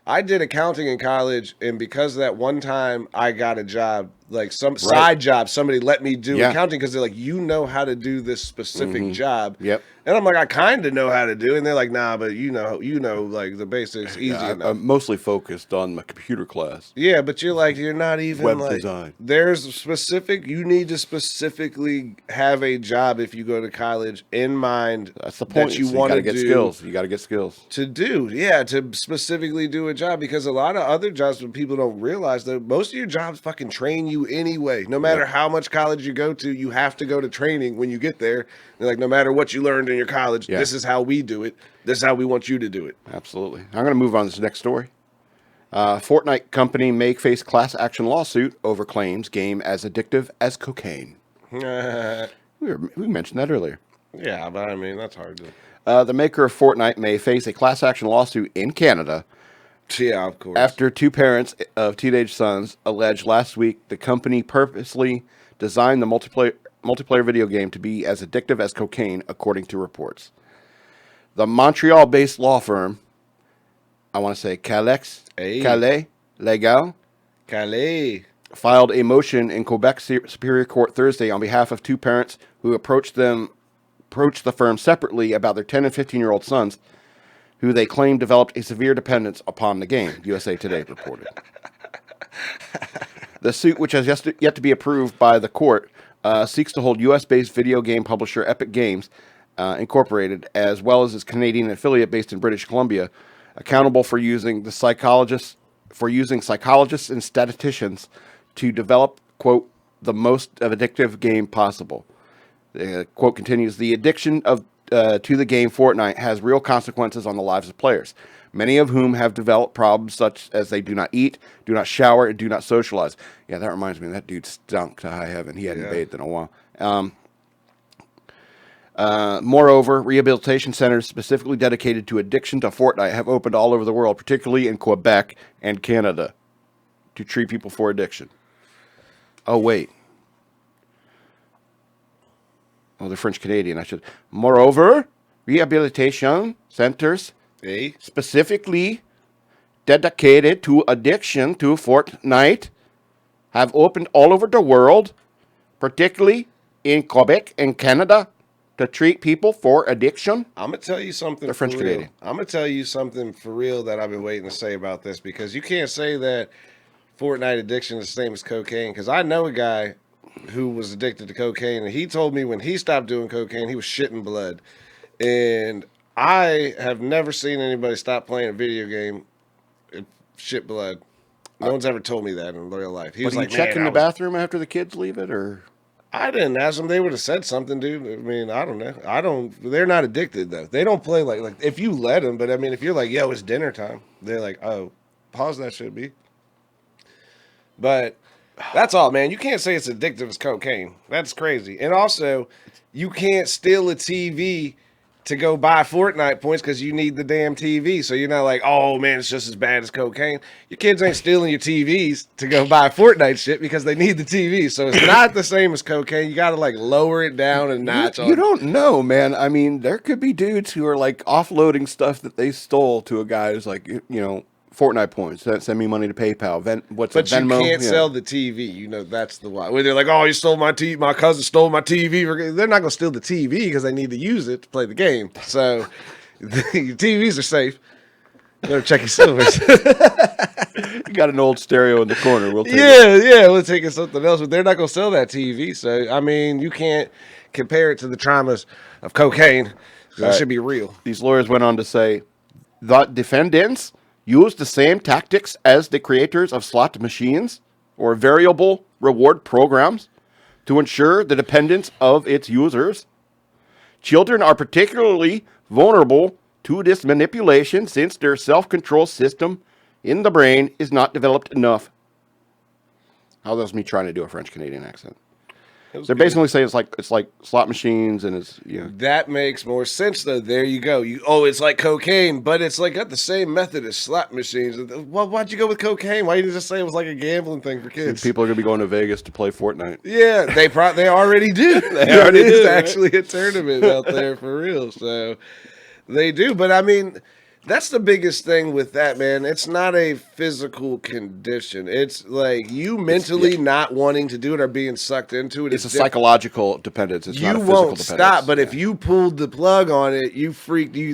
B: I did accounting in college, and because of that one time I got a job, like some side job, somebody let me do accounting because they're like, you know how to do this specific job.
A: Yep.
B: And I'm like, I kind of know how to do it. And they're like, nah, but you know, like the basics, easy enough.
A: I'm mostly focused on my computer class.
B: Yeah, but you're like, you're not even
A: web
B: like,
A: design.
B: There's specific, you need to specifically have a job if you go to college in mind.
A: That's the point.
B: That you want to
A: get
B: do.
A: Skills. You got to get skills.
B: To do, yeah, to specifically do a job, because a lot of other jobs, when people don't realize that most of your jobs fucking train you anyway. No matter how much college you go to, you have to go to training when you get there. They're like, no matter what you learned in your college, this is how we do it. This is how we want you to do it.
A: Absolutely. I'm going to move on to this next story. Fortnite company may face class action lawsuit over claims game as addictive as cocaine. We mentioned that earlier.
B: Yeah, but I mean, that's hard to...
A: the maker of Fortnite may face a class action lawsuit in Canada.
B: Yeah, of course.
A: After two parents of teenage sons alleged last week the company purposely designed the multiplayer video game to be as addictive as cocaine, according to reports. The Montreal-based law firm, I want to say Calais Legal, filed a motion in Quebec Superior Court Thursday on behalf of two parents who approached the firm separately about their 10 and 15-year-old sons, who they claim developed a severe dependence upon the game, USA Today reported. The suit, which has yet to be approved by the court, seeks to hold U.S.-based video game publisher Epic Games Incorporated, as well as its Canadian affiliate based in British Columbia, accountable for using psychologists and statisticians to develop, quote, the most addictive game possible. The quote continues, the addiction to the game Fortnite has real consequences on the lives of players, many of whom have developed problems such as they do not eat, do not shower, and do not socialize. Yeah, that reminds me, that dude stunk to high heaven. He hadn't bathed in a while. Moreover, rehabilitation centers specifically dedicated to addiction to Fortnite have opened all over the world, particularly in Quebec and Canada, to treat people for addiction. Oh, wait. Oh, they're French-Canadian. Moreover, rehabilitation centers specifically dedicated to addiction to Fortnite have opened all over the world, particularly in Quebec and Canada, to treat people for addiction.
B: I'm going to tell you something.
A: They're French-Canadian.
B: I'm going to tell you something for real that I've been waiting to say about this, because you can't say that Fortnite addiction is the same as cocaine, because I know a guy who was addicted to cocaine, and he told me when he stopped doing cocaine, he was shitting blood. And I have never seen anybody stop playing a video game and shit blood. No one's ever told me that in real life. He was like,
A: check in the bathroom after the kids leave it, or?
B: I didn't ask them. They would have said something, dude. I mean, I don't know. They're not addicted, though. They don't play like if you let them, but I mean, if you're like, yo, it's dinner time, they're like, oh, pause that shit, B. But that's all, man. You can't say it's addictive as cocaine. That's crazy. And also, you can't steal a TV to go buy Fortnite points because you need the damn TV. So you're not like, oh, man, it's just as bad as cocaine. Your kids ain't stealing your TVs to go buy Fortnite shit because they need the TV. So it's not the same as cocaine. You got to, like, lower it down a notch.
A: You don't know, man. I mean, there could be dudes who are, like, offloading stuff that they stole to a guy who's like, you know, Fortnite points. Send me money to PayPal. Venmo?
B: But you can't sell the TV. You know, that's the why. When they're like, oh, you stole my TV. My cousin stole my TV. They're not going to steal the TV because they need to use it to play the game. So your TVs are safe. Better check your silvers.
A: You got an old stereo in the corner. We'll take
B: it. We'll take it something else. But they're not going to sell that TV. So, I mean, you can't compare it to the traumas of cocaine. That should be real.
A: These lawyers went on to say, the defendants use the same tactics as the creators of slot machines or variable reward programs to ensure the dependence of its users. Children are particularly vulnerable to this manipulation since their self-control system in the brain is not developed enough. How was me trying to do a French Canadian accent? They're basically saying it's like slot machines and it's
B: That makes more sense though. There you go. It's like cocaine, but it's like got the same method as slot machines. Well, why'd you go with cocaine? Why didn't you just say it was like a gambling thing for kids?
A: People are gonna be going to Vegas to play Fortnite.
B: Yeah, they already do. There already is actually a tournament out there for real. So they do, but I mean, that's the biggest thing with that, man. It's not a physical condition. It's like you mentally not wanting to do it or being sucked into it.
A: It's a psychological dependence. It's not a physical
B: won't
A: dependence.
B: Stop. But if you pulled the plug on it,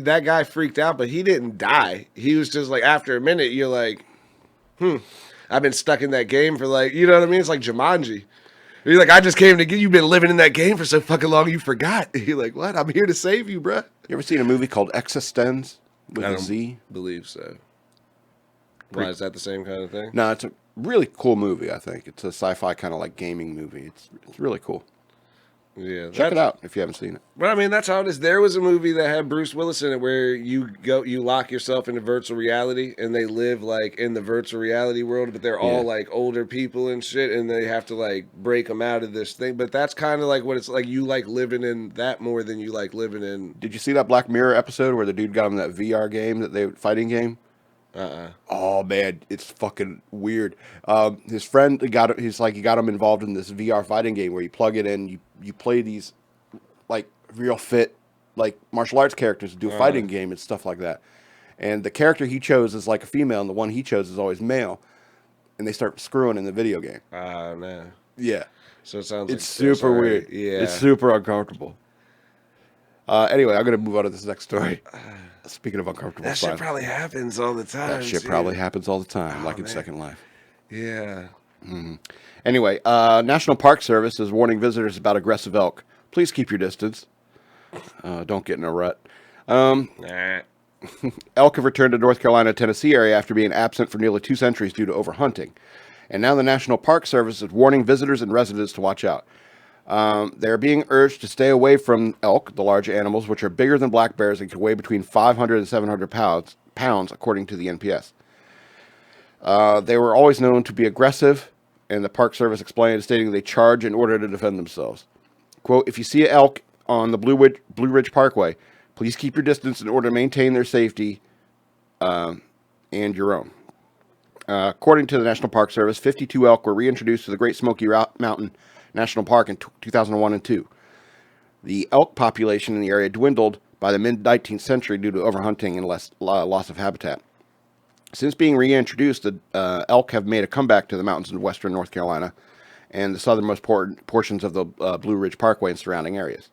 B: that guy freaked out, but he didn't die. He was just like, after a minute, you're like, I've been stuck in that game for like, you know what I mean? It's like Jumanji. You're like, I just came to get you've been living in that game for so fucking long, you forgot. You're like, what? I'm here to save you, bruh.
A: You ever seen a movie called Existenz with a Z?
B: Believe so. Why, is that the same kind of thing?
A: No, it's a really cool movie, I think. It's a sci-fi kind of like gaming movie. It's really cool.
B: Yeah,
A: check it out if you haven't seen it.
B: But I mean, that's how it is. There was a movie that had Bruce Willis in it where you lock yourself into virtual reality, and they live like in the virtual reality world, but they're all like older people and shit, and they have to like break them out of this thing. But that's kind of like what it's like. You like living in that more than you like living in.
A: Did you see that Black Mirror episode where the dude got him that VR game, fighting game? Oh man, it's fucking weird. His friend he got him involved in this VR fighting game where you plug it in, you play these like real fit like martial arts characters to do a fighting game and stuff like that. And the character he chose is like a female, and the one he chose is always male. And they start screwing in the video game.
B: No.
A: Yeah.
B: So it sounds
A: it's super weird. Yeah. It's super uncomfortable. Anyway, I'm gonna move on to this next story. Speaking of uncomfortable
B: that shit probably happens all the time.
A: That shit probably happens all the time, like in Second Life.
B: Yeah.
A: Mm-hmm. Anyway, National Park Service is warning visitors about aggressive elk. Please keep your distance. Don't get in a rut. Elk have returned to North Carolina, Tennessee area after being absent for nearly 2 centuries due to overhunting. And now the National Park Service is warning visitors and residents to watch out. They're being urged to stay away from elk, the large animals, which are bigger than black bears and can weigh between 500 and 700 pounds, according to the NPS. They were always known to be aggressive, and the Park Service explained, stating they charge in order to defend themselves. Quote, if you see an elk on the Blue Ridge Parkway, please keep your distance in order to maintain their safety and your own. According to the National Park Service, 52 elk were reintroduced to the Great Smoky Mountain National Park in 2001 and 2. The elk population in the area dwindled by the mid-19th century due to overhunting and loss of habitat. Since being reintroduced, the elk have made a comeback to the mountains in western North Carolina and the southernmost portions of the Blue Ridge Parkway and surrounding areas.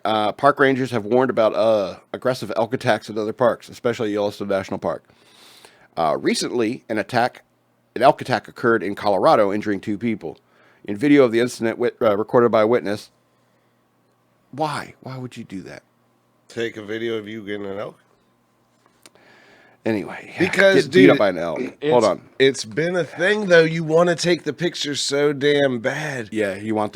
A: Park rangers have warned about aggressive elk attacks at other parks, especially Yellowstone National Park. Recently, an elk attack occurred in Colorado, injuring 2 people. In video of the incident recorded by a witness. Why? Why would you do that?
B: Take a video of you getting an elk?
A: Anyway,
B: because
A: get beat up by an elk. Hold on.
B: It's been a thing though. You want to take the picture so damn bad.
A: Yeah, you want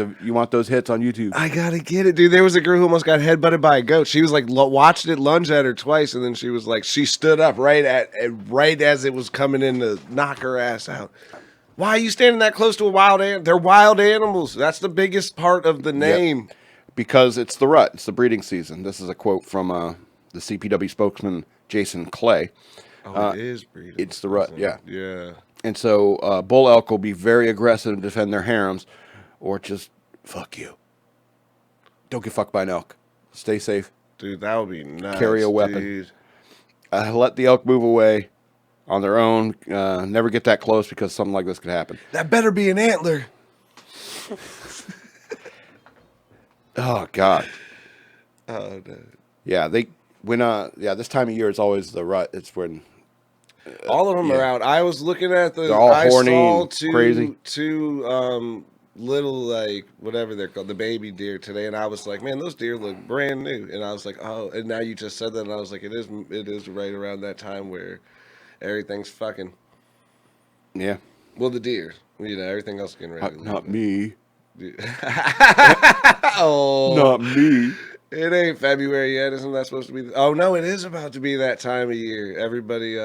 A: those hits on YouTube.
B: I gotta get it, dude. There was a girl who almost got headbutted by a goat. She was like watched it lunge at her twice, and then she was like, she stood up right as it was coming in to knock her ass out. Why are you standing that close to a wild animal? They're wild animals. That's the biggest part of the name.
A: Yep. Because it's the rut. It's the breeding season. This is a quote from the CPW spokesman, Jason Clay.
B: It is breeding.
A: It's the rut, yeah.
B: Yeah.
A: And so bull elk will be very aggressive and defend their harems, or just fuck you. Don't get fucked by an elk. Stay safe.
B: Dude, that would be nice.
A: Carry a weapon.
B: Dude.
A: Let the elk move away on their own. Never get that close because something like this could happen.
B: That better be an antler.
A: Oh God.
B: Oh no.
A: Yeah, this time of year is always the rut. It's when
B: all of them are out. I was looking at
A: they're all horny, crazy.
B: Two little like whatever they're called, the baby deer today, and I was like, man, those deer look brand new. And I was like, oh, and now you just said that, and I was like, it is right around that time where everything's fucking.
A: Yeah.
B: Well, the deer, everything else is getting ready.
A: Not me.
B: Oh,
A: not me.
B: It ain't February yet. Isn't that supposed to be? Oh, no, it is about to be that time of year. Everybody,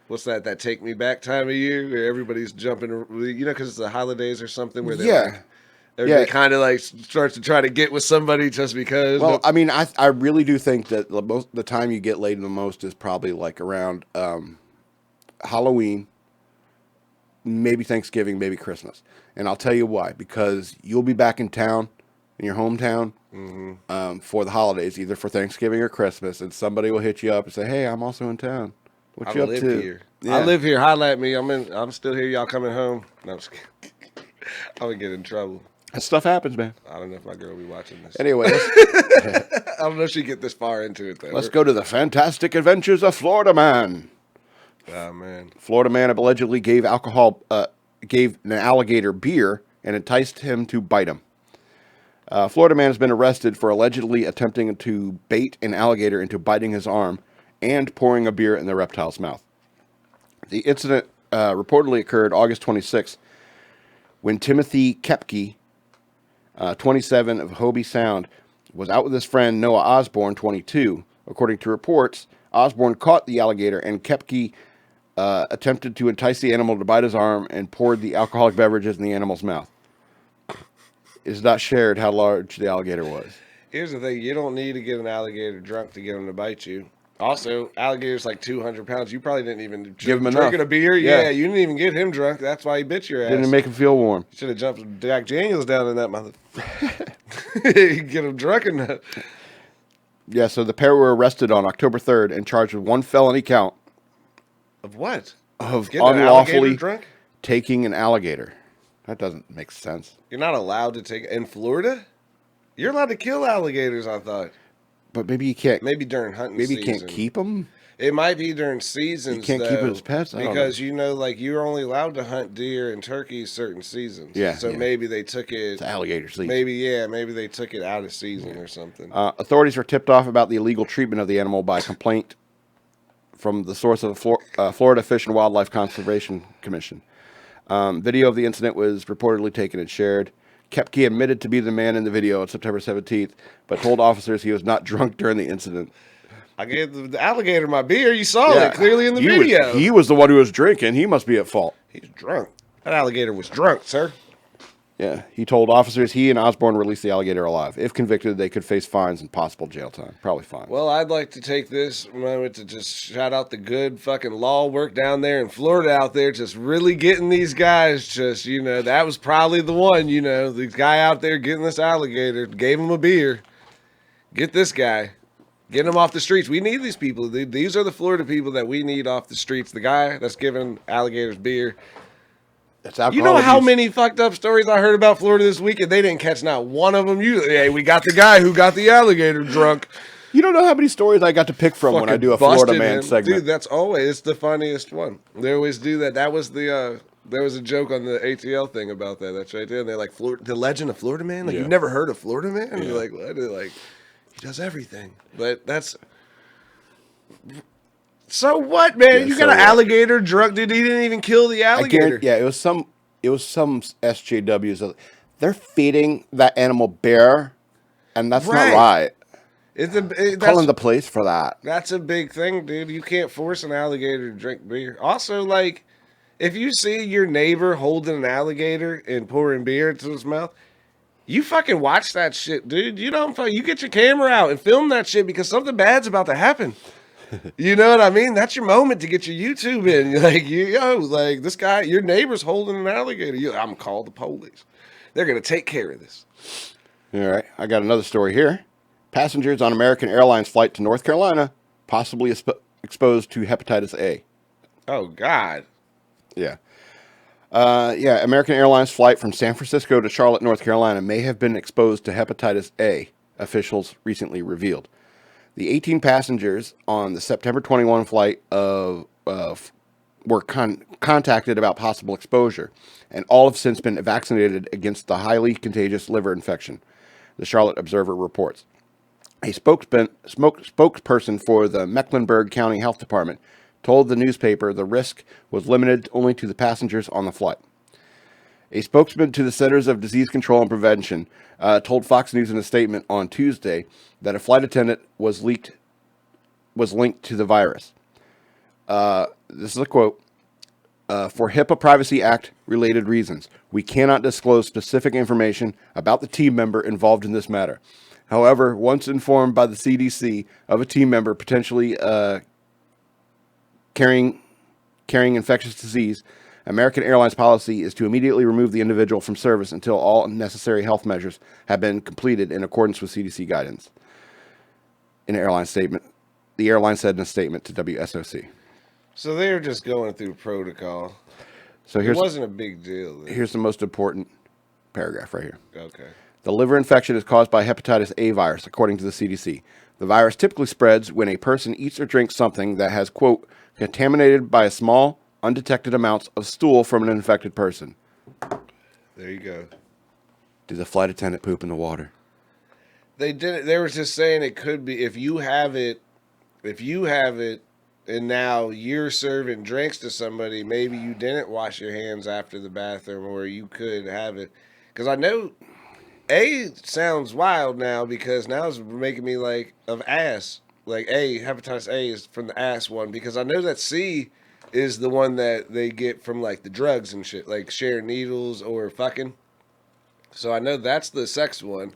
B: what's that? That take me back time of year where everybody's jumping, because it's the holidays or something where they're like, everybody kind of like starts to try to get with somebody just because.
A: Well, I mean, I really do think that the time you get laid the most is probably like around Halloween, maybe Thanksgiving, maybe Christmas. And I'll tell you why. Because you'll be back in town, in your hometown, for the holidays, either for Thanksgiving or Christmas, and somebody will hit you up and say, "Hey, I'm also in town. What you up to?"
B: Here. Yeah. I live here. Holla at me. I'm still here. Y'all coming home? No, I'm just kidding. I'm gonna get in trouble.
A: That stuff happens, man.
B: I don't know if my girl will be watching this.
A: Anyway,
B: I don't know if she'd get this far into it, though.
A: Let's go to the fantastic adventures of Florida Man.
B: Oh, man.
A: Florida man allegedly gave an alligator beer and enticed him to bite him. Florida man has been arrested for allegedly attempting to bait an alligator into biting his arm and pouring a beer in the reptile's mouth. The incident reportedly occurred August 26th when Timothy Kepke, 27 of Hobie Sound, was out with his friend Noah Osborne, 22. According to reports, Osborne caught the alligator and Kepke attempted to entice the animal to bite his arm and poured the alcoholic beverages in the animal's mouth. It is not shared how large the alligator was.
B: Here's the thing. You don't need to get an alligator drunk to get him to bite you. Also, alligator's like 200 pounds. You probably didn't even
A: give him
B: drinking
A: enough.
B: A beer. Yeah, you didn't even get him drunk. That's why he bit your ass.
A: Didn't make him feel warm.
B: Should have jumped Jack Daniels down in that mother. Get him drunk enough.
A: Yeah, so the pair were arrested on October 3rd and charged with one felony count.
B: Of what?
A: Of
B: getting
A: unlawfully
B: drunk?
A: Taking an alligator. That doesn't make sense.
B: You're not allowed to take... In Florida? You're allowed to kill alligators, I thought.
A: But maybe you can't...
B: Maybe during hunting season.
A: Maybe you can't keep them?
B: It might be during seasons,
A: You can't keep them as pets?
B: Because, you're only allowed to hunt deer and turkeys certain seasons.
A: Yeah.
B: So maybe they took it...
A: It's alligator season.
B: Maybe they took it out of season or something.
A: Authorities were tipped off about the illegal treatment of the animal by complaint from the source of the Florida Fish and Wildlife Conservation Commission. Video of the incident was reportedly taken and shared. Kepke admitted to be the man in the video on September 17th, but told officers he was not drunk during the incident.
B: I gave the alligator my beer. You saw it clearly in the video.
A: He was the one who was drinking. He must be at fault.
B: He's drunk. That alligator was drunk, sir.
A: Yeah, he told officers he and Osborne released the alligator alive. If convicted, they could face fines and possible jail time. Probably fines.
B: Well, I'd like to take this moment to just shout out the good fucking law work down there in Florida out there, just really getting these guys just, that was probably the one, the guy out there getting this alligator, gave him a beer. Get this guy. Get him off the streets. We need these people. These are the Florida people that we need off the streets. The guy that's giving alligators beer. You know how many fucked up stories I heard about Florida this week, and they didn't catch not one of them. Hey, we got the guy who got the alligator drunk.
A: You don't know how many stories I got to pick from when I do a Florida Man segment.
B: Dude, that's always the funniest one. They always do that. That was there was a joke on the ATL thing about that. That's right there. And they're like, the legend of Florida Man? Like, you've never heard of Florida Man? And you're like, what? They're like, he does everything. But that's... So what, man?
A: Yeah,
B: you got an alligator drunk, dude. He didn't even kill the alligator.
A: It was some SJWs. They're feeding that animal beer, and that's not right. Calling the police for that.
B: That's a big thing, dude. You can't force an alligator to drink beer. Also, like, if you see your neighbor holding an alligator and pouring beer into his mouth, you fucking watch that shit, dude. You get your camera out and film that shit because something bad's about to happen. You know what I mean? That's your moment to get your YouTube in. You're like, this guy, your neighbor's holding an alligator. I'm going to call the police. They're going to take care of this.
A: All right. I got another story here. Passengers on American Airlines flight to North Carolina possibly exposed to hepatitis A.
B: Oh, God.
A: Yeah. American Airlines flight from San Francisco to Charlotte, North Carolina may have been exposed to hepatitis A, officials recently revealed. The 18 passengers on the September 21 flight were contacted about possible exposure, and all have since been vaccinated against the highly contagious liver infection, the Charlotte Observer reports. A spokesperson for the Mecklenburg County Health Department told the newspaper the risk was limited only to the passengers on the flight. A spokesman to the Centers of Disease Control and Prevention told Fox News in a statement on Tuesday that a flight attendant was linked to the virus. This is a quote. For HIPAA Privacy Act related reasons, we cannot disclose specific information about the team member involved in this matter. However, once informed by the CDC of a team member potentially carrying infectious disease, American Airlines policy is to immediately remove the individual from service until all necessary health measures have been completed in accordance with CDC guidance. In an airline statement, the airline said in a statement to WSOC.
B: So they were just going through protocol.
A: So
B: it wasn't a big deal. Then.
A: Here's the most important paragraph right here.
B: Okay.
A: The liver infection is caused by hepatitis A virus, according to the CDC. The virus typically spreads when a person eats or drinks something that has, quote, contaminated by a small, undetected amounts of stool from an infected person.
B: There you go.
A: Did the flight attendant poop in the water?
B: They didn't. They were just saying it could be if you have it, and now you're serving drinks to somebody, maybe you didn't wash your hands after the bathroom, or you could have it. Because I know A sounds wild now because now it's making me like of ass. Like hepatitis A is from the ass one because I know that C is the one that they get from like the drugs and shit, like sharing needles or fucking. So I know that's the sex one.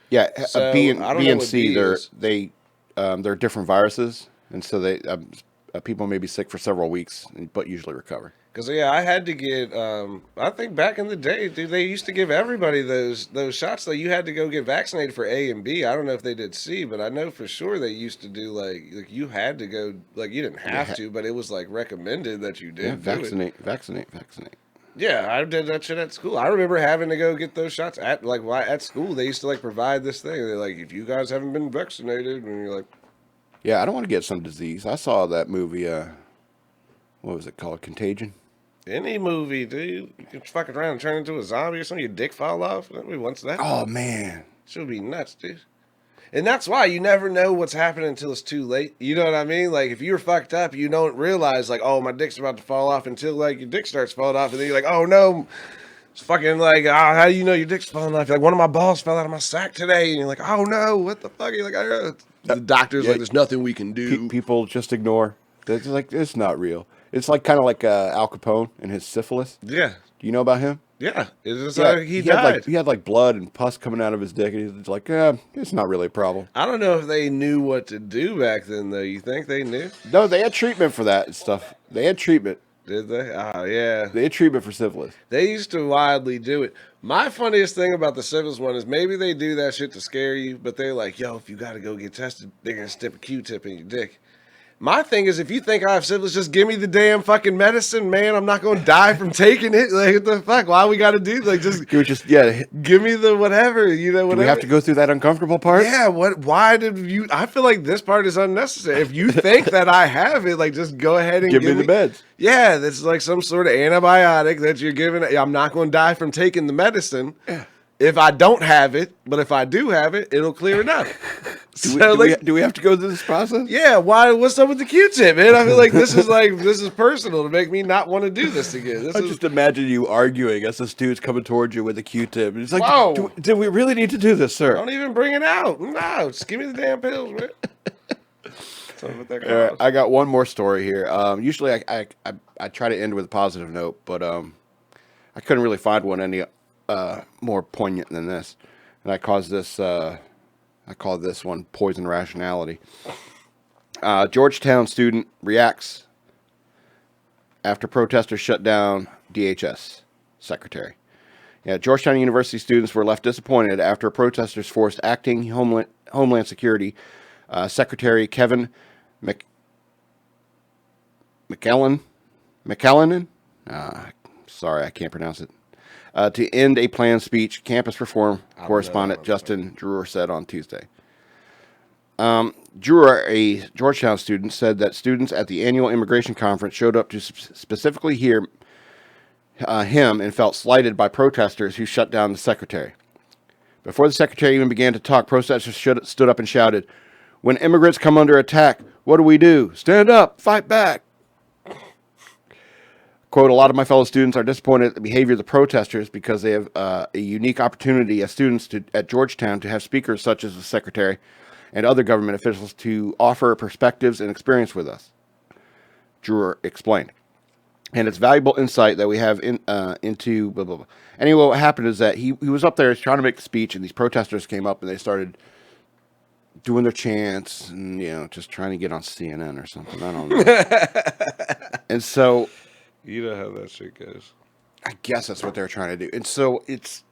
A: Yeah,
B: So,
A: B and
B: I don't
A: B
B: know
A: and
B: what
A: C,
B: B
A: they're different viruses, and so they people may be sick for several weeks, but usually recover.
B: Because I had to get. I think back in the day, dude, they used to give everybody those shots. Like you had to go get vaccinated for A and B. I don't know if they did C, but I know for sure they used to do like you had to go. Like you didn't have to, but it was like recommended that you did.
A: Yeah, vaccinate.
B: Yeah, I did that shit at school. I remember having to go get those shots at school. They used to like provide this thing. They're like, if you guys haven't been vaccinated, and you're like,
A: yeah, I don't want to get some disease. I saw that movie. What was it called? Contagion.
B: any movie, dude, you can fucking around and turn into a zombie or something. Your dick fall off. Nobody wants that.
A: Oh man,
B: should be nuts, dude. And that's why you never know what's happening until it's too late. You know what I mean? Like, if you're fucked up, you don't realize, like, oh, my dick's about to fall off until, like, your dick starts falling off. And then you're like, oh, no. It's fucking like, how do you know your dick's falling off? You're like, one of my balls fell out of my sack today. And you're like, oh, no, what the fuck? You're like, the doctor's like, there's nothing we can do.
A: People just ignore. It's like, it's not real. It's like kind of like Al Capone and his syphilis.
B: Yeah.
A: Do you know about him?
B: Yeah, it's like he died.
A: He had like blood and pus coming out of his dick, and he's like, it's not really a problem.
B: I don't know if they knew what to do back then, though. You think they knew?
A: No, they had treatment for that and stuff. They had treatment.
B: Did they? Oh, yeah.
A: They had treatment for syphilis.
B: They used to widely do it. My funniest thing about the syphilis one is maybe they do that shit to scare you, but they're like, yo, if you got to go get tested, they're going to stick a Q-tip in your dick. My thing is, if you think I have syphilis, just give me the damn fucking medicine, man. I'm not going to die from taking it. Like, what the fuck? Why we got to do like just give me the whatever, you know, whatever.
A: Do we have to go through that uncomfortable part?
B: Yeah, why did you I feel like this part is unnecessary. If you think that I have it, like just go ahead and
A: give me the meds.
B: Yeah, this is like some sort of antibiotic that you're giving. I'm not going to die from taking the medicine. Yeah. If I don't have it, but if I do have it, it'll clear it up.
A: Do we have to go through this process?
B: Yeah. Why? What's up with the Q-tip, man? I feel like this is personal to make me not want to do this again.
A: Just imagine you arguing as this dude's coming towards you with a Q-tip. It's like, whoa, do we really need to do this, sir?
B: Don't even bring it out. No, just give me the damn pills, man.
A: I got one more story here. Usually I try to end with a positive note, but I couldn't really find one any more poignant than this, and I call this one Poise and Rationality. Georgetown student reacts after protesters shut down DHS secretary. Yeah, Georgetown University students were left disappointed after protesters forced acting Homeland Security Secretary Kevin McKellan. Sorry, I can't pronounce it. To end a planned speech, campus reform correspondent Justin Drewer said on Tuesday. Drewer, a Georgetown student, said that students at the annual immigration conference showed up to specifically hear him and felt slighted by protesters who shut down the secretary. Before the secretary even began to talk, protesters stood up and shouted, "When immigrants come under attack, what do we do? Stand up, fight back." Quote, a lot of my fellow students are disappointed at the behavior of the protesters because they have a unique opportunity as students at Georgetown to have speakers such as the secretary and other government officials to offer perspectives and experience with us, Drewer explained. And it's valuable insight that we have into blah, blah, blah. Anyway, what happened is that he was up there trying to make a speech, and these protesters came up and they started doing their chants and, just trying to get on CNN or something. I don't know. And so...
B: You know how that shit goes.
A: I guess that's what they're trying to do. And so it's...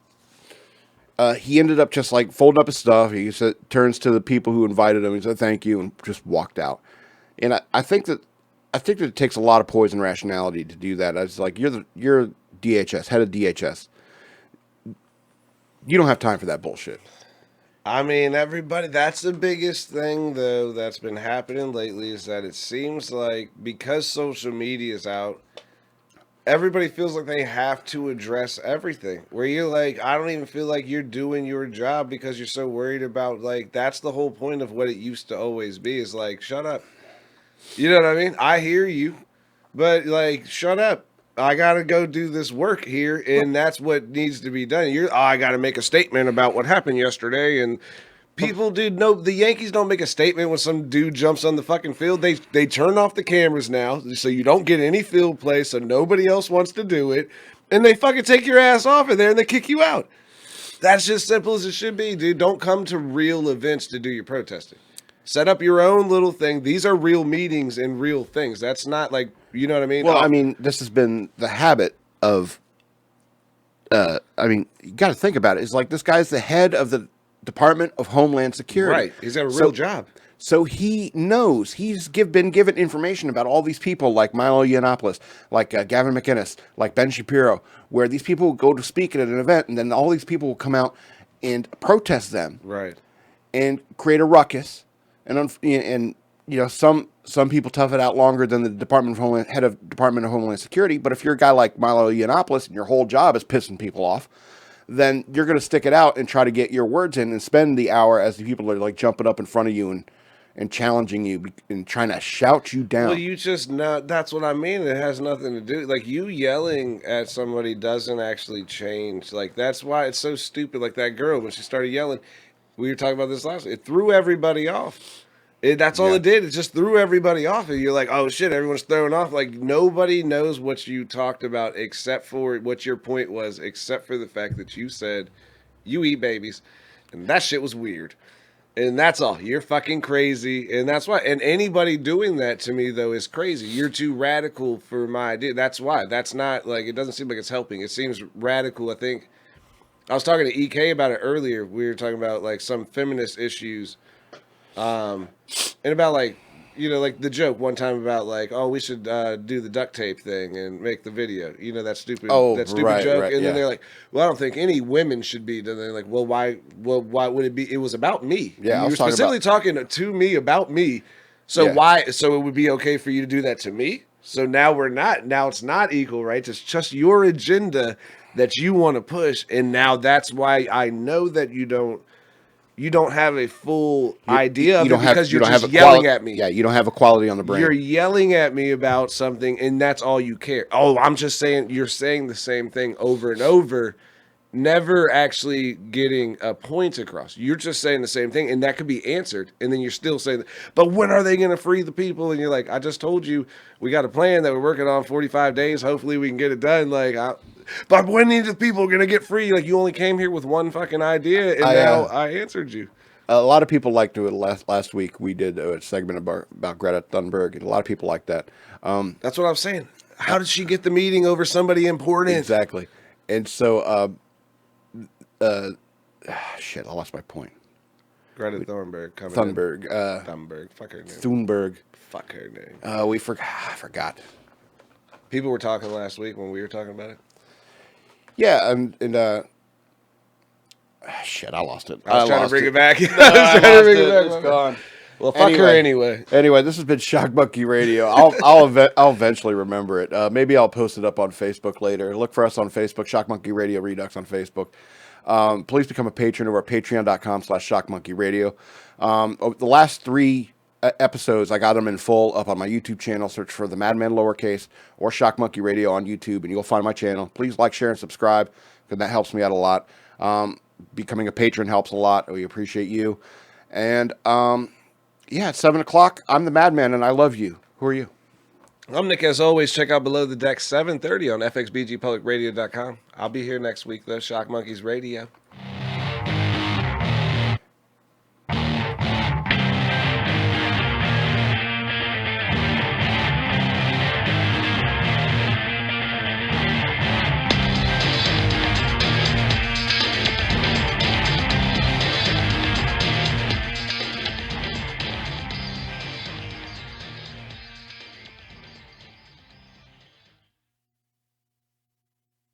A: he ended up just like folding up his stuff. He turns to the people who invited him. He said, thank you, and just walked out. And I think that it takes a lot of poise and rationality to do that. I was like, you're DHS, head of DHS. You don't have time for that bullshit.
B: I mean, everybody, that's the biggest thing, though, that's been happening lately is that it seems like because social media is out, everybody feels like they have to address everything. Where you're like, I don't even feel like you're doing your job because you're so worried about, like, that's the whole point of what it used to always be is like, shut up. You know what I mean? I hear you, but like, shut up. I got to go do this work here, and that's what needs to be done. I got to make a statement about what happened yesterday, and people, dude, no, the Yankees don't make a statement when some dude jumps on the fucking field. They turn off the cameras now, so you don't get any field play, so nobody else wants to do it, and they fucking take your ass off of there, and they kick you out. That's just simple as it should be, dude. Don't come to real events to do your protesting. Set up your own little thing. These are real meetings and real things. That's not like, you know what I mean?
A: Well, I mean, this has been the habit of, you got to think about it. It's like this guy's the head of the Department of Homeland Security.
B: Right. He's got a real job.
A: So he knows. He's been given information about all these people like Milo Yiannopoulos, like Gavin McInnes, like Ben Shapiro, where these people go to speak at an event, and then all these people will come out and protest them.
B: Right.
A: And create a ruckus. And some people tough it out longer than the head of Department of Homeland Security. But if you're a guy like Milo Yiannopoulos and your whole job is pissing people off, then you're going to stick it out and try to get your words in and spend the hour as the people are like jumping up in front of you and challenging you and trying to shout you down.
B: Well, you just know that's what I mean. It has nothing to do. Like, you yelling at somebody doesn't actually change. Like, that's why it's so stupid. Like that girl, when she started yelling, we were talking about this last week. It threw everybody off. That's all it did. It just threw everybody off. And you're like, oh, shit, everyone's thrown off. Like, nobody knows what you talked about except for what your point was, except for the fact that you said you eat babies. And that shit was weird. And that's all. You're fucking crazy. And that's why. And anybody doing that to me, though, is crazy. You're too radical for my idea. That's why. That's not, like, it doesn't seem like it's helping. It seems radical, I think. I was talking to EK about it earlier. We were talking about, like, some feminist issues. And about, like, like the joke one time about, like, oh, we should do the duct tape thing and make the video. You know, that stupid joke.
A: Right,
B: and then they're like, well, I don't think any women should be. And they're like, well, why would it be? It was about me.
A: Yeah,
B: you were specifically talking to me about me. So why? So it would be okay for you to do that to me? So now we're not. Now it's not equal, right? It's just your agenda that you want to push. And now that's why I know that you don't have a full idea of it because you're just yelling at me.
A: Yeah, you don't have equality on the brain.
B: You're yelling at me about something, and that's all you care. Oh, I'm just saying, you're saying the same thing over and over, never actually getting a point across. You're just saying the same thing, and that could be answered, and then you're still saying, but when are they going to free the people? And you're like, I just told you, we got a plan that we're working on 45 days. Hopefully we can get it done. Like, but when are the people going to get free? Like, you only came here with one fucking idea, and now I answered you.
A: A lot of people liked it. Last week we did a segment about Greta Thunberg, and a lot of people liked that.
B: That's what I'm saying. How did she get the meeting over somebody important?
A: Exactly. And so, shit, I lost my point.
B: Greta Thunberg coming
A: Thunberg.
B: Thunberg. Fuck her name.
A: Thunberg.
B: Fuck her name.
A: I forgot.
B: People were talking last week when we were talking about it.
A: Yeah, shit, I lost it.
B: I was trying to bring it back.
A: It's gone.
B: Well, fuck her anyway.
A: Anyway, this has been Shock Monkey Radio. I'll eventually remember it. Maybe I'll post it up on Facebook later. Look for us on Facebook, Shock Monkey Radio Redux on Facebook. Please become a patron over at patreon.com/shockmonkeyradio. The last 3 episodes, I got them in full up on my YouTube channel. Search for the Madman lowercase or Shock Monkey Radio on YouTube, and you'll find my channel. Please like, share, and subscribe, because that helps me out a lot. Becoming a patron helps a lot. We appreciate you. And yeah, it's 7 o'clock. I'm the Madman, and I love you. Who are you?
B: I'm Nick. As always, check out Below the Deck 7:30 on FXBGPublicRadio.com. I'll be here next week, though. Shock Monkeys Radio.